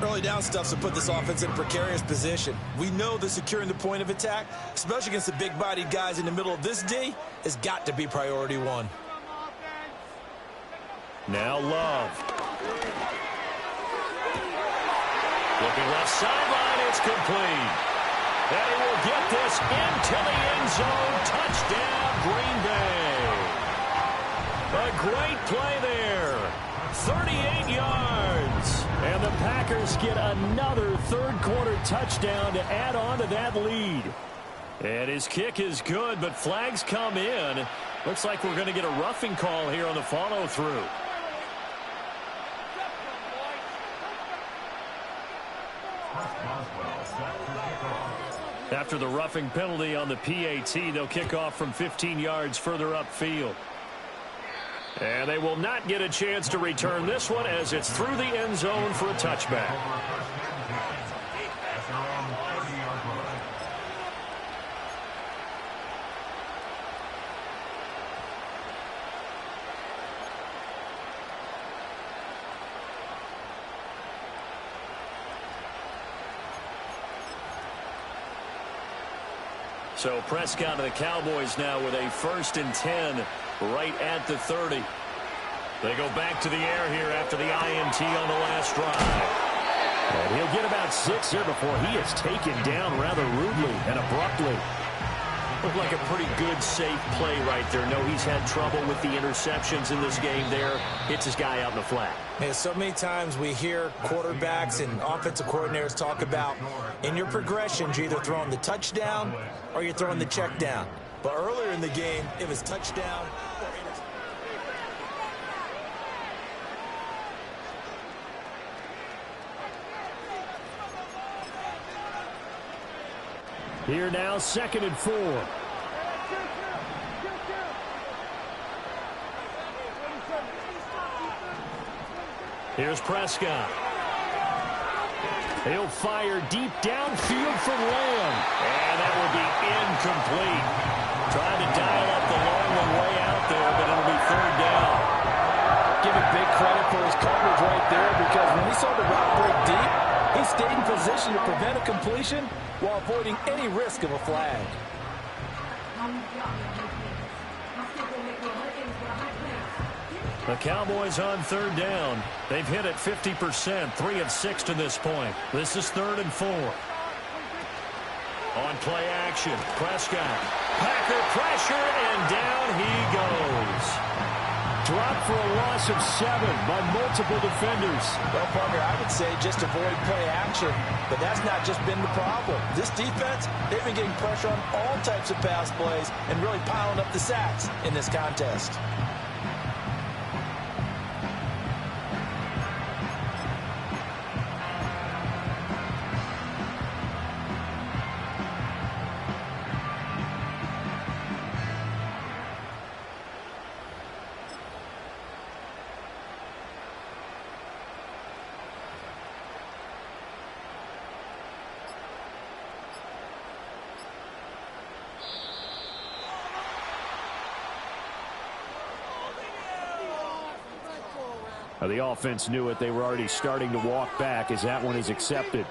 Early down stuff to put this offense in a precarious position. We know that securing the point of attack, especially against the big-bodied guys in the middle of this D, has got to be priority one. Now Love. Looking left sideline, it's complete. And he will get this into the end zone. Touchdown, Green Bay. A great play there. 38 yards. And the Packers get another third-quarter touchdown to add on to that lead. And his kick is good, but flags come in. Looks like we're going to get a roughing call here on the follow-through. After the roughing penalty on the PAT, they'll kick off from 15 yards further upfield. And they will not get a chance to return this one as it's through the end zone for a touchback. So Prescott and the Cowboys now with a 1st and 10 right at the 30. They go back to the air here after the INT on the last drive. And he'll get about 6 here before he is taken down rather rudely and abruptly. Looked like a pretty good, safe play right there. No, he's had trouble with the interceptions in this game there. Hits his guy out in the flat. And so many times we hear quarterbacks and offensive coordinators talk about in your progressions, you're either throwing the touchdown or you're throwing the check down. But earlier in the game, it was touchdown or interception. Here now, 2nd and 4. Here's Prescott. He'll fire deep downfield from Lamb. And that will be incomplete. Trying to dial up the long one way out there, but it'll be 3rd down. Give him big credit for his coverage right there, because when he saw the route break deep, he stayed in position to prevent a completion while avoiding any risk of a flag. The Cowboys on 3rd down. They've hit it 50%, 3 of 6 to this point. This is 3rd and 4. On play action, Prescott. Packer pressure, and down he goes. Dropped for a loss of 7 by multiple defenders. Well, partner, I would say just avoid play action, but that's not just been the problem. This defense, they've been getting pressure on all types of pass plays and really piling up the sacks in this contest. The offense knew it. They were already starting to walk back as that one is accepted.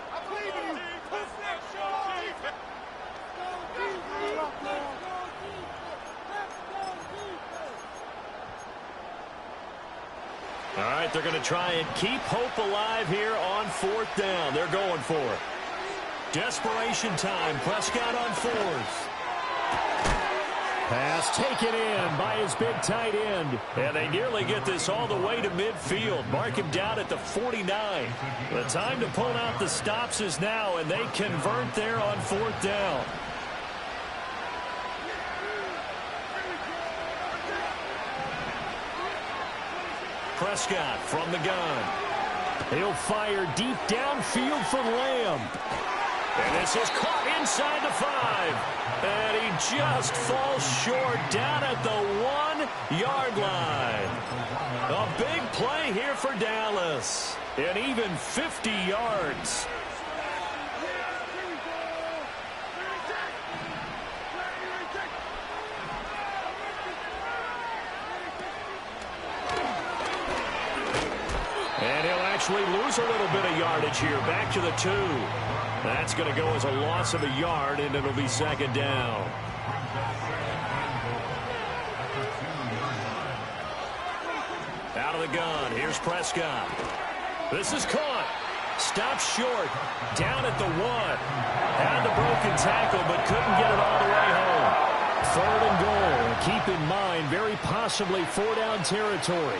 All right, they're going to try and keep hope alive here on 4th down. They're going for it. Desperation time. Prescott on 4th. Pass taken in by his big tight end. And they nearly get this all the way to midfield. Mark him down at the 49. The time to pull out the stops is now, and they convert there on 4th down. Prescott from the gun. He'll fire deep downfield for Lamb. And this is caught inside the 5. And he just falls short down at the 1-yard line. A big play here for Dallas. And even 50 yards. And he'll actually lose a little bit of yardage here. Back to the 2. That's going to go as a loss of a yard, and it'll be second down. Out of the gun. Here's Prescott. This is caught. Stopped short. Down at the 1. Had the broken tackle, but couldn't get it all the way home. 3rd and goal. Keep in mind, very possibly 4-down territory.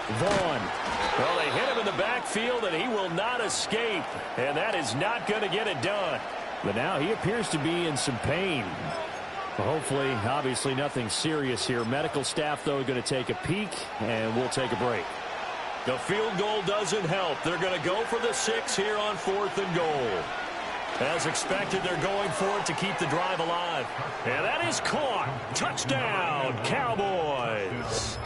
Vaughn. Well, they hit him in the backfield, and he will not escape. And that is not going to get it done. But now he appears to be in some pain. Hopefully, obviously, nothing serious here. Medical staff, though, going to take a peek, and we'll take a break. The field goal doesn't help. They're going to go for the 6 here on 4th and goal. As expected, they're going for it to keep the drive alive. And that is caught. Touchdown, Cowboys.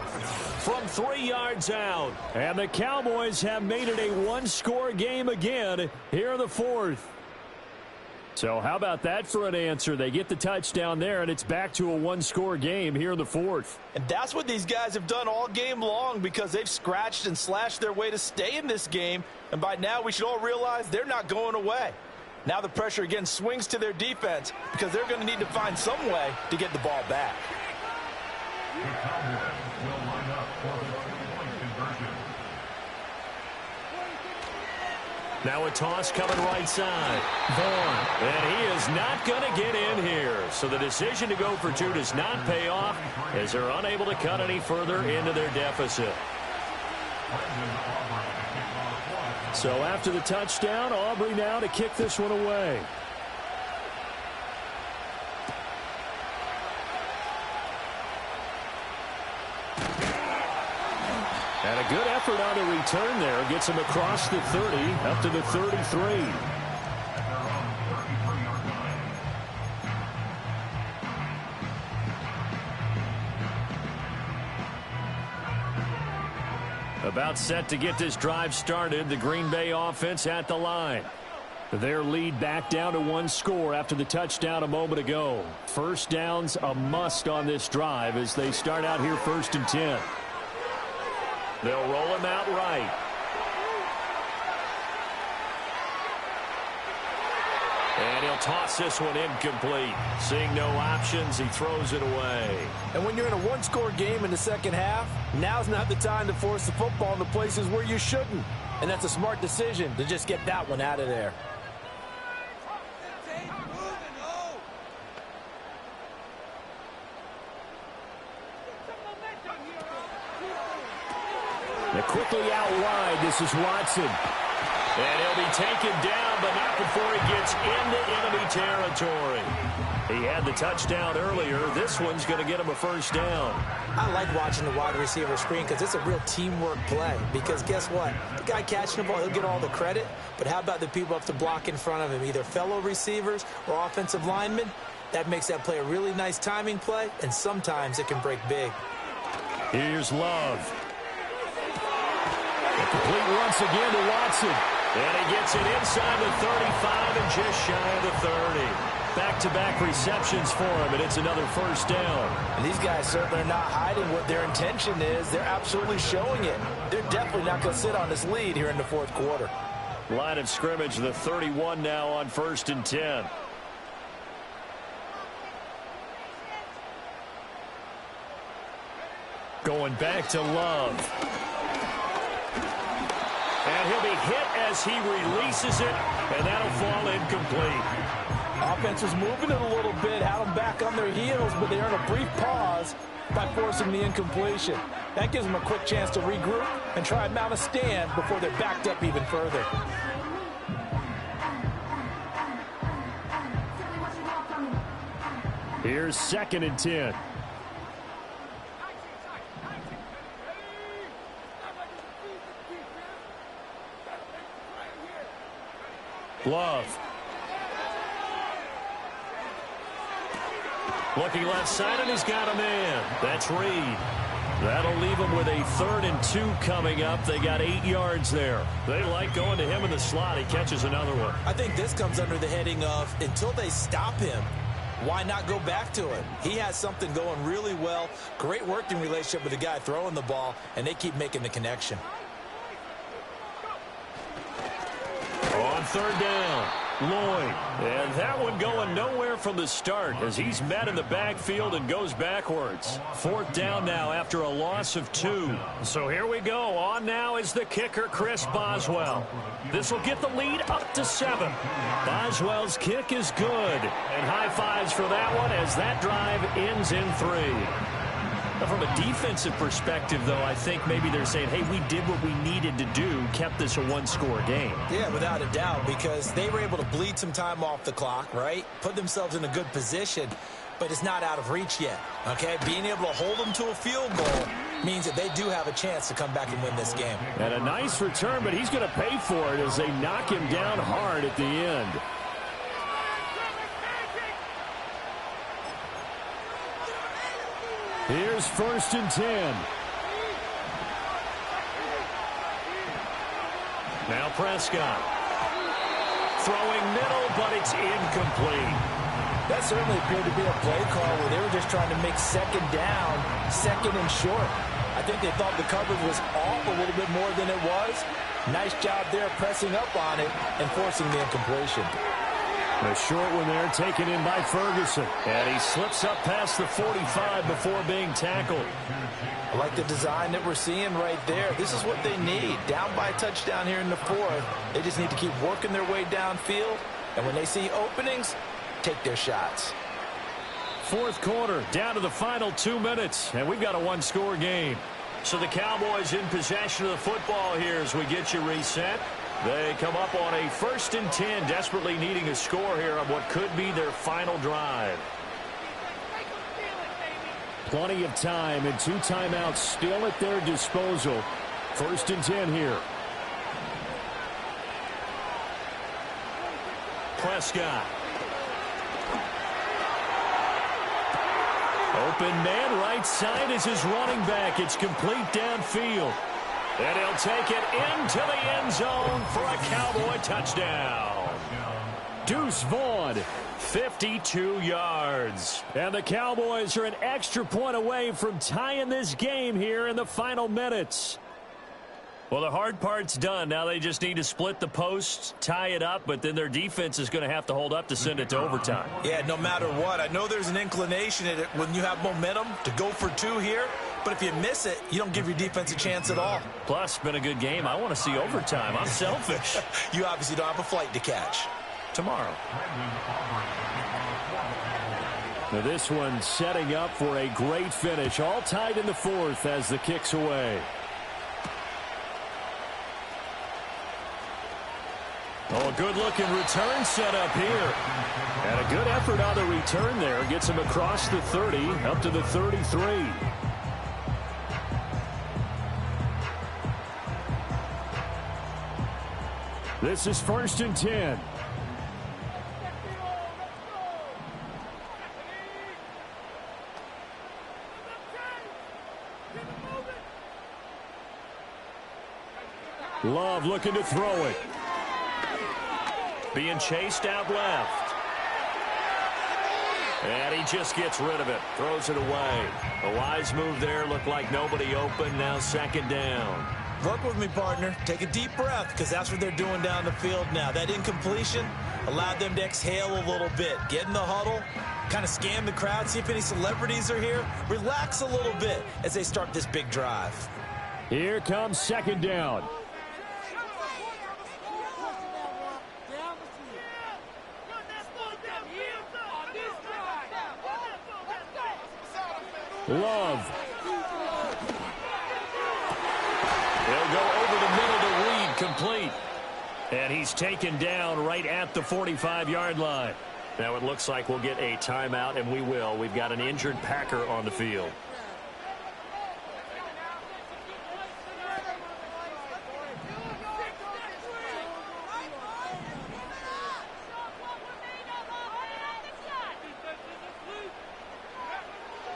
From 3 yards out. And the Cowboys have made it a 1-score game again here in the 4th. So how about that for an answer? They get the touchdown there, and it's back to a 1-score game here in the 4th. And that's what these guys have done all game long, because they've scratched and slashed their way to stay in this game. And by now, we should all realize they're not going away. Now the pressure again swings to their defense, because they're going to need to find some way to get the ball back. The Cowboys will line up for the 2-point conversion. Now a toss coming right side. Vaughn. And he is not going to get in here. So the decision to go for 2 does not pay off, as they're unable to cut any further into their deficit. So after the touchdown, Aubrey now to kick this one away. And a good effort on the return there. Gets him across the 30, up to the 33. About set to get this drive started. The Green Bay offense at the line. Their lead back down to 1 score after the touchdown a moment ago. First down's a must on this drive as they start out here 1st and 10. They'll roll him out right. And he'll toss this one incomplete. Seeing no options, he throws it away. And when you're in a 1-score game in the second half, now's not the time to force the football in the places where you shouldn't. And that's a smart decision to just get that one out of there. They're quickly out wide. This is Watson. And he'll be taken down, but not before he gets into enemy territory. He had the touchdown earlier. This one's going to get him a first down. I like watching the wide receiver screen because it's a real teamwork play. Because guess what? The guy catching the ball, he'll get all the credit. But how about the people up to block in front of him, either fellow receivers or offensive linemen? That makes that play a really nice timing play, and sometimes it can break big. Here's Love. A complete once again to Watson. And he gets it inside the 35 and just shy of the 30. Back-to-back receptions for him, and it's another first down. And these guys certainly are not hiding what their intention is. They're absolutely showing it. They're definitely not going to sit on this lead here in the 4th quarter. Line of scrimmage, the 31 now on 1st and 10. Going back to Love. And he'll be hit as he releases it, and that'll fall incomplete. Offense was moving it a little bit, had them back on their heels, but they earned a brief pause by forcing the incompletion. That gives them a quick chance to regroup and try and mount a stand before they're backed up even further. Here's 2nd and 10. Love. Looking left side, and he's got a man. That's Reed. That'll leave them with a 3rd and 2 coming up. They got 8 yards there. They like going to him in the slot. He catches another one. I think this comes under the heading of until they stop him, why not go back to him? He has something going really well. Great working relationship with the guy throwing the ball, and they keep making the connection. On 3rd down, Lloyd. And that one going nowhere from the start as he's met in the backfield and goes backwards. 4th down now after a loss of 2. So here we go. On now is the kicker, Chris Boswell. This will get the lead up to 7. Boswell's kick is good. And high fives for that one as that drive ends in 3. From a defensive perspective, though, I think maybe they're saying, hey, we did what we needed to do, kept this a 1-score game. Yeah, without a doubt, because they were able to bleed some time off the clock, right? Put themselves in a good position, but it's not out of reach yet, okay? Being able to hold them to a field goal means that they do have a chance to come back and win this game. And a nice return, but he's going to pay for it as they knock him down hard at the end. Here's 1st and 10. Now Prescott. Throwing middle, but it's incomplete. That certainly appeared to be a play call where they were just trying to make 2nd down, 2nd and short. I think they thought the coverage was off a little bit more than it was. Nice job there pressing up on it and forcing the incompletion. A short one there taken in by Ferguson. And he slips up past the 45 before being tackled. I like the design that we're seeing right there. This is what they need. Down by a touchdown here in the 4th. They just need to keep working their way downfield. And when they see openings, take their shots. 4th quarter, down to the final 2 minutes. And we've got a 1-score game. So the Cowboys in possession of the football here as we get you reset. They come up on a 1st and 10, desperately needing a score here on what could be their final drive. Plenty of time and 2 timeouts still at their disposal. 1st and 10 here. Prescott. Open man right side is his running back. It's complete downfield. And he'll take it into the end zone for a Cowboy touchdown. Deuce Vaughn, 52 yards. And the Cowboys are an extra point away from tying this game here in the final minutes. Well, the hard part's done. Now they just need to split the posts, tie it up, but then their defense is going to have to hold up to send it to overtime. Yeah, no matter what. I know there's an inclination in it when you have momentum to go for 2 here, but if you miss it, you don't give your defense a chance at all. Plus, been a good game. I want to see overtime. I'm selfish. You obviously don't have a flight to catch. Tomorrow. Now this one setting up for a great finish. All tied in the 4th as the kick's away. Oh, a good-looking return set up here. And a good effort on the return there. Gets him across the 30, up to the 33. This is 1st and 10. Love looking to throw it. Being chased out left. And he just gets rid of it. Throws it away. A wise move there. Looked like nobody open. Now 2nd down. Work with me, partner. Take a deep breath, because that's what they're doing down the field now. That incompletion allowed them to exhale a little bit. Get in the huddle. Kind of scan the crowd. See if any celebrities are here. Relax a little bit as they start this big drive. Here comes 2nd down. Love. He'll go over the middle to Reed, complete. And he's taken down right at the 45-yard line. Now it looks like we'll get a timeout, and we will. We've got an injured Packer on the field.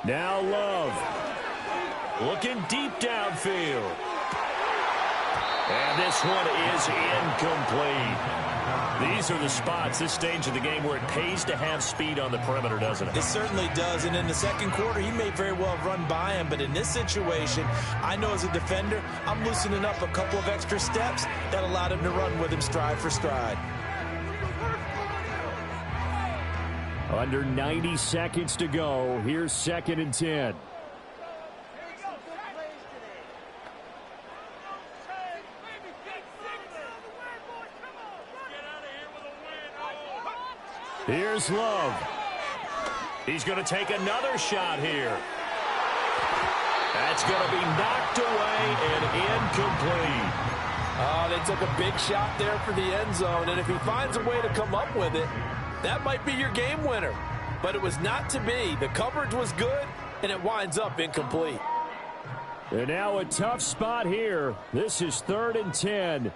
Now Love. Looking deep downfield. And this one is incomplete. These are the spots, this stage of the game, where it pays to have speed on the perimeter, doesn't it? It certainly does, and in the second quarter, he may very well have run by him, but in this situation, I know as a defender, I'm loosening up a couple of extra steps that allowed him to run with him stride for stride. Under 90 seconds to go. Here's 2nd and 10. Here's Love. He's going to take another shot here. That's going to be knocked away and incomplete. Oh, they took a big shot there for the end zone, and if he finds a way to come up with it, that might be your game winner. But it was not to be. The coverage was good, and it winds up incomplete. And now a tough spot here. This is 3rd and 10.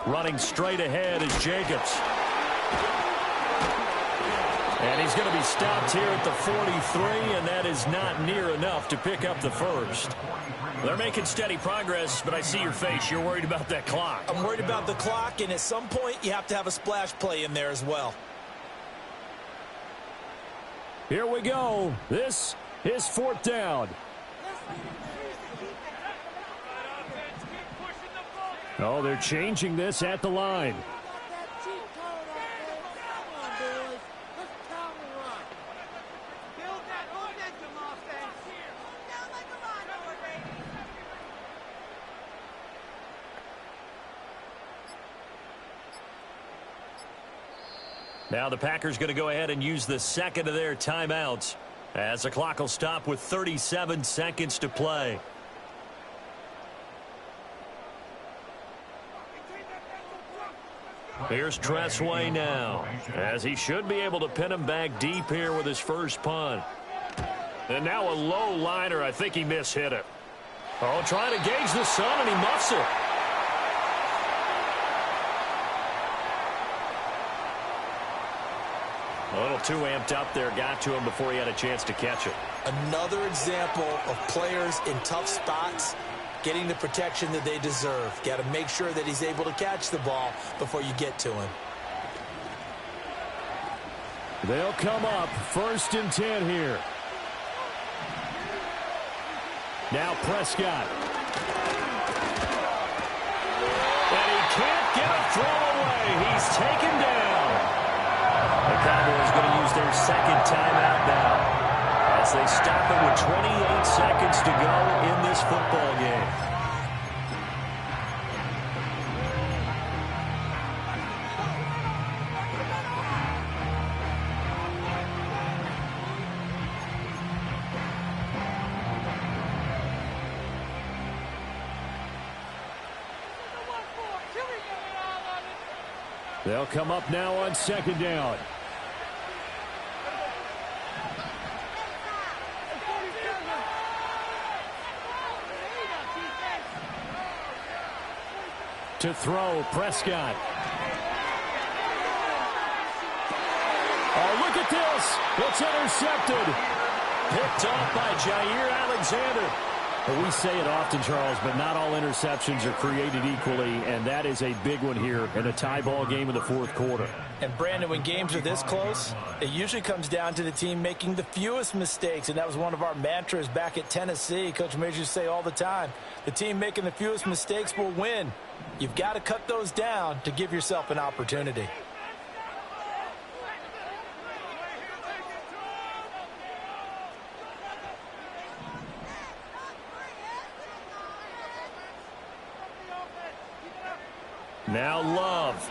Running straight ahead is Jacobs. And he's going to be stopped here at the 43, and that is not near enough to pick up the first. They're making steady progress, but I see your face. You're worried about that clock. I'm worried about the clock, and at some point, you have to have a splash play in there as well. Here we go. This is 4th down. Oh, they're changing this at the line. Now the Packers going to go ahead and use the second of their timeouts as the clock will stop with 37 seconds to play. Here's Tressway now, as he should be able to pin him back deep here with his first punt. And now a low liner. I think he mishit it. Oh, trying to gauge the sun, and he muffs it. A little too amped up there. Got to him before he had a chance to catch it. Another example of players in tough spots getting the protection that they deserve. Got to make sure that he's able to catch the ball before you get to him. They'll come up 1st and 10 here. Now Prescott. And he can't get a throw away. He's taken down. The Cowboys going to use their second timeout now as they stop it with 28 seconds to go in this football game. They'll come up now on 2nd down. To throw, Prescott. Oh, look at this. It's intercepted. Picked off by Jair Alexander. Well, we say it often, Charles, but not all interceptions are created equally, and that is a big one here in a tie ball game in the 4th quarter. And, Brandon, when games are this close, it usually comes down to the team making the fewest mistakes, and that was one of our mantras back at Tennessee. Coach Major used to say all the time, the team making the fewest mistakes will win. You've got to cut those down to give yourself an opportunity. Now Love.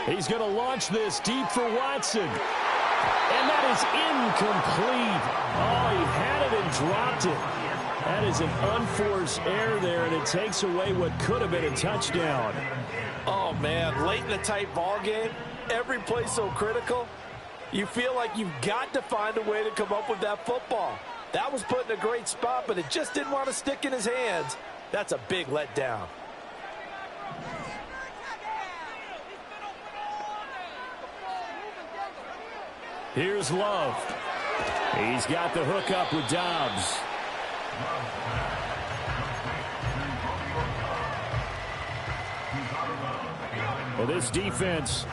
He's going to launch this deep for Watson. And that is incomplete. Oh, he had it and dropped it. That is an unforced error there, and it takes away what could have been a touchdown. Oh, man, late in a tight ball game, every play so critical, you feel like you've got to find a way to come up with that football. That was put in a great spot, but it just didn't want to stick in his hands. That's a big letdown. Here's Love. He's got the hook up with Dobbs. Well, this defense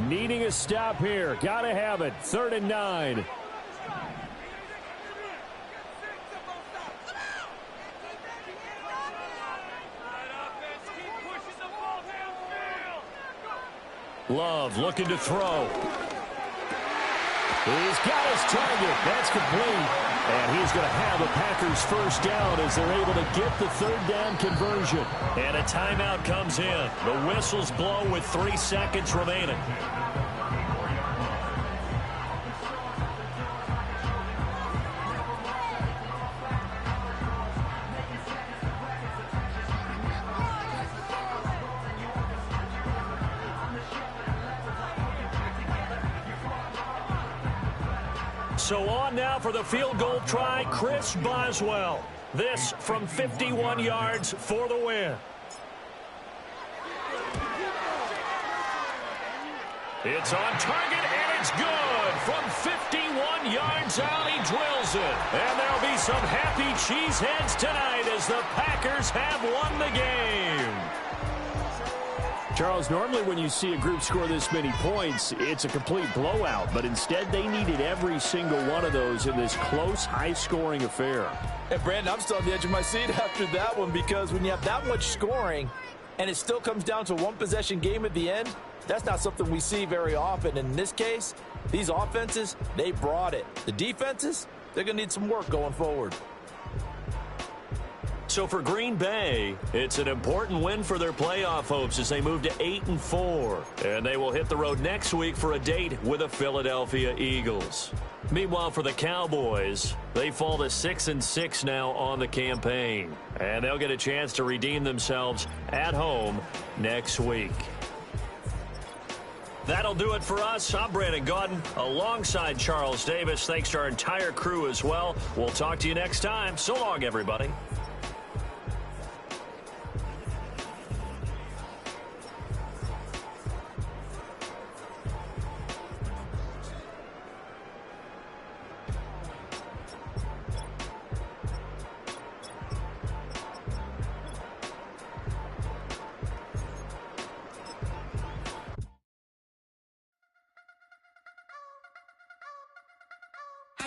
needing a stop here. Got to have it. 3rd and 9. Love looking to throw. He's got his target. That's complete. And he's going to have a Packers first down as they're able to get the 3rd down conversion. And a timeout comes in. The whistles blow with 3 seconds remaining. So on now for the field goal try, Chris Boswell. This from 51 yards for the win. It's on target, and it's good. From 51 yards out, he drills it. And there'll be some happy cheeseheads tonight as the Packers have won the game. Charles, normally when you see a group score this many points, it's a complete blowout. But instead, they needed every single one of those in this close, high-scoring affair. And, Brandon, I'm still on the edge of my seat after that one because when you have that much scoring and it still comes down to a one-possession game at the end, that's not something we see very often. In this case, these offenses, they brought it. The defenses, they're going to need some work going forward. So for Green Bay, it's an important win for their playoff hopes as they move to 8-4. And they will hit the road next week for a date with the Philadelphia Eagles. Meanwhile, for the Cowboys, they fall to 6-6 now on the campaign. And they'll get a chance to redeem themselves at home next week. That'll do it for us. I'm Brandon Gaudin alongside Charles Davis. Thanks to our entire crew as well. We'll talk to you next time. So long, everybody.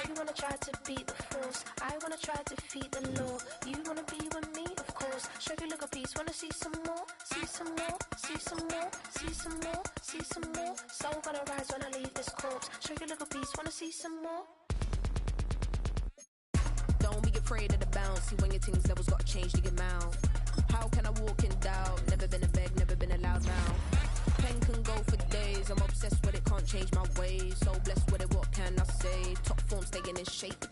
You wanna try to beat the force, I wanna try to defeat the law. You wanna be with me, of course. Show you look a piece, wanna see some more, see some more, see some more, see some more, see some more. Soul gonna rise when I leave this corpse. Show you look a piece, wanna see some more. Don't be afraid of the bounce. See when your things levels got changed to your mouth. How can I walk in doubt? Never been a beg, never been allowed now. Pen can go for days. I'm obsessed with it, can't change my ways. So blessed with it, what can I say? Top form staying in shape.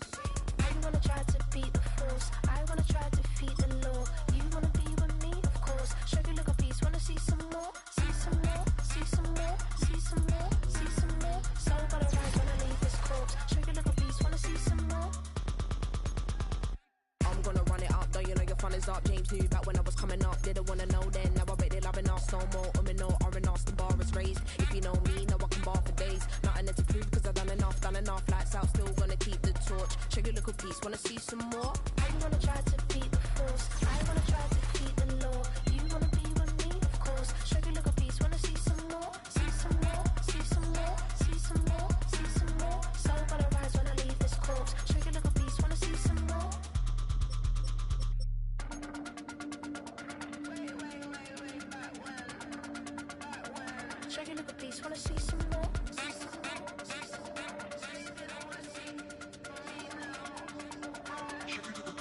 You wanna try to beat the force, I wanna try to defeat the law. You wanna be with me, of course. Show you look a piece, wanna see some more, see some more, see some more, see some more, see some more. Soul gonna rise when I leave this corpse. Show you look a piece, wanna see some more. I'm gonna run it up, though you know your fun is up. James knew back when I was coming up. Didn't wanna know then, now I bet they loving us. No more, no R&Us, the bar is raised. If you know me, now I can bar for days. Nothing to prove, cause I've done enough. Lights out, still gonna keep the torch. Show you look a piece, wanna see some more? You wanna try to beat the force, I wanna try to defeat the law. You wanna be with me, of course. Show you look a piece, wanna see some more, see some more, see some more, see some more, see some more. Soul gonna rise when I leave this corpse. Show you look a piece, wanna see some more. Show you look a piece, wanna see some more. Show you look a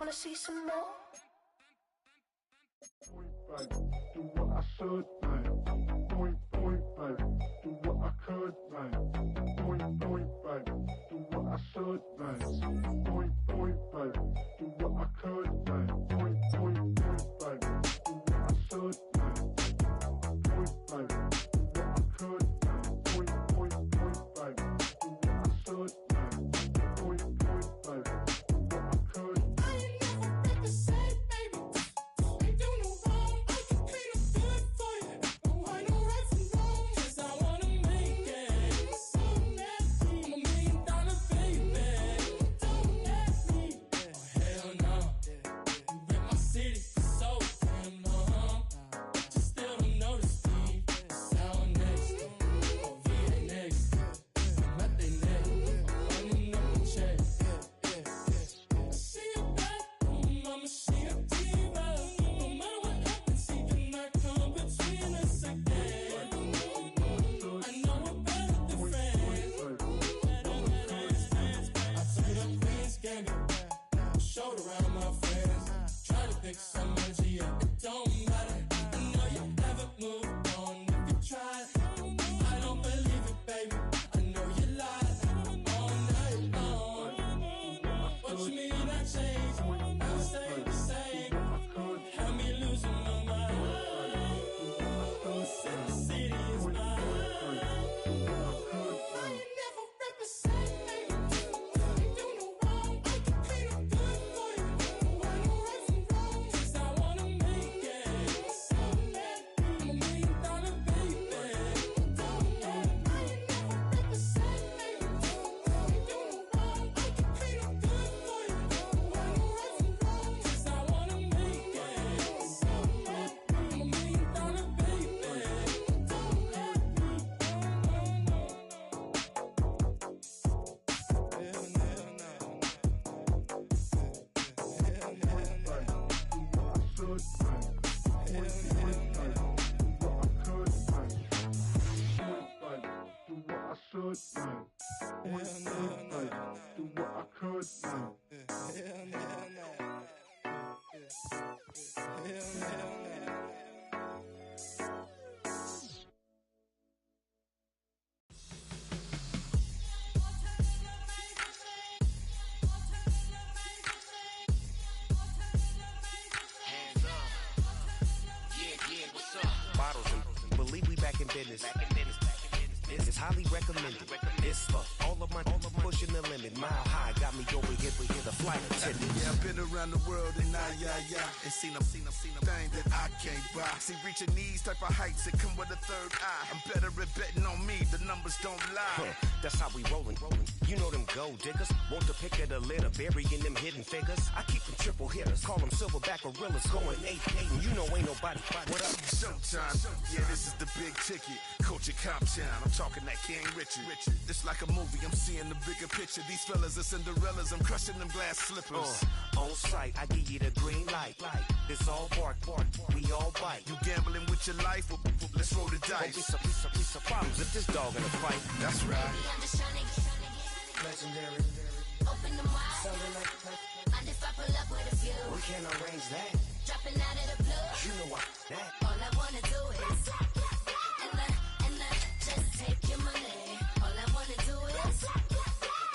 wanna see some more? Baby, do what I should, baby. Point, baby, do what I could, baby. Point, baby, do what I should, baby. Point, baby, do what I could, baby. Point, baby, do what I should, baby. Point, baby, do what I could, baby. Point, baby, do what I should, baby. Point, baby, do what I could. I ain't never represent, baby. Ain't do no wrong. I can clean up good for you. No, I know right from wrong. 'Cause I wanna make it. So nasty. I'm $1 million baby. Don't ask me. Oh, hell no. You rep my city for so damn long. But you still don't notice me. Sound next. Oh, VA next. Not they next. I'm running up a check. See you back, mama, she a diva. No matter what happens, she cannot come between us again. I know we're better than friends. I took up Queen's Gambit, showed around my friends. Try to pick some energy up, it don't matter. I know you never moved on if you tried. I don't believe it, baby. I know you lied all night long. What you mean I changed? I stay the same. Had me losing my mind. Said the city is mine. I ain't never represent, baby. Ain't do no wrong. I can clean up good for you. No, I know right from wrong. 'Cause I wanna make it. So mad. I'm $1 million baby. Don't let me. I ain't never represent, baby. Ain't do no wrong. I can clean up good for you. No, I know right from wrong. 'Cause I wanna make it. So mad. I'm $1 million baby. Don't let me. Do what I should, baby. Point, baby, do what I could, baby. Hands up. Yeah, what's up? Bottles and believe we back in business. This is highly recommended. It's for all of my pushing the limit. Mile high got me over here with the flight attendant. Yeah, I've been around the world and and seen them thing that I can't buy. See, reaching these type of heights, it come with a third eye. I'm better at betting on me, the numbers don't lie. That's how we rollin'. You know them gold diggers, want the pick of the litter, burying them hidden figures. I keep them triple hitters, call them silverback gorillas, going 8-8, and you know ain't nobody. What up? Showtime, yeah, this is the big ticket. Coach at Comptown, I'm talking that King Richard. It's like a movie, I'm seeing the bigger picture. These fellas are Cinderellas, I'm crushing them glass slippers. On sight, I give you the green light. This all bark, we all bite. You gambling with your life? Well, let's roll the dice. Don't be piece of problems if this dog in a fight. That's right. I'm just trying to get Legendary, open them wide. something like And if I pull up with a few, we can arrange that. dropping out of the blue. You know what? That. All I wanna do is and I just take your money. All I wanna do is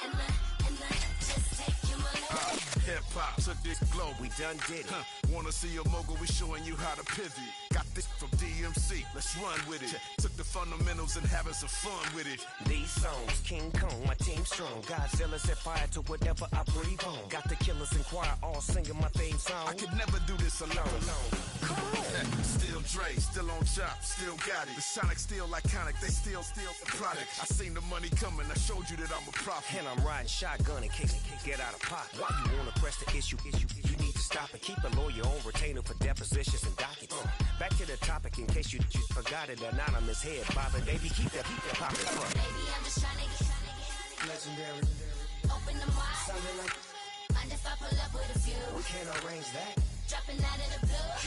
and I just take your money. Hip hop took this globe. We done did it. Wanna see a mogul? We showing you how to pivot. Got this from DMC. Let's run with it. Took the fundamentals and having some fun with it. These songs, King Kong, my team strong. Godzilla set fire to whatever I breathe on. Got the killers in choir all singing my theme song. I could never do this alone. Come on. Still Dre, still on top, still got it. The Sonic still iconic, they still the product. I seen the money coming, I showed you that I'm a prophet. And I'm riding shotgun in case it can't get out of pocket. Why you wanna press the issue? You need to stop and keep a lawyer on retainer for depositions and dockets. Back to the topic in case you forgot it. Anonymous head bobbing, baby, keep that popping front. Baby, I'm just trying to get Legendary, open them wide. something like And if I pull up with a few, we can arrange that. dropping out of the blue.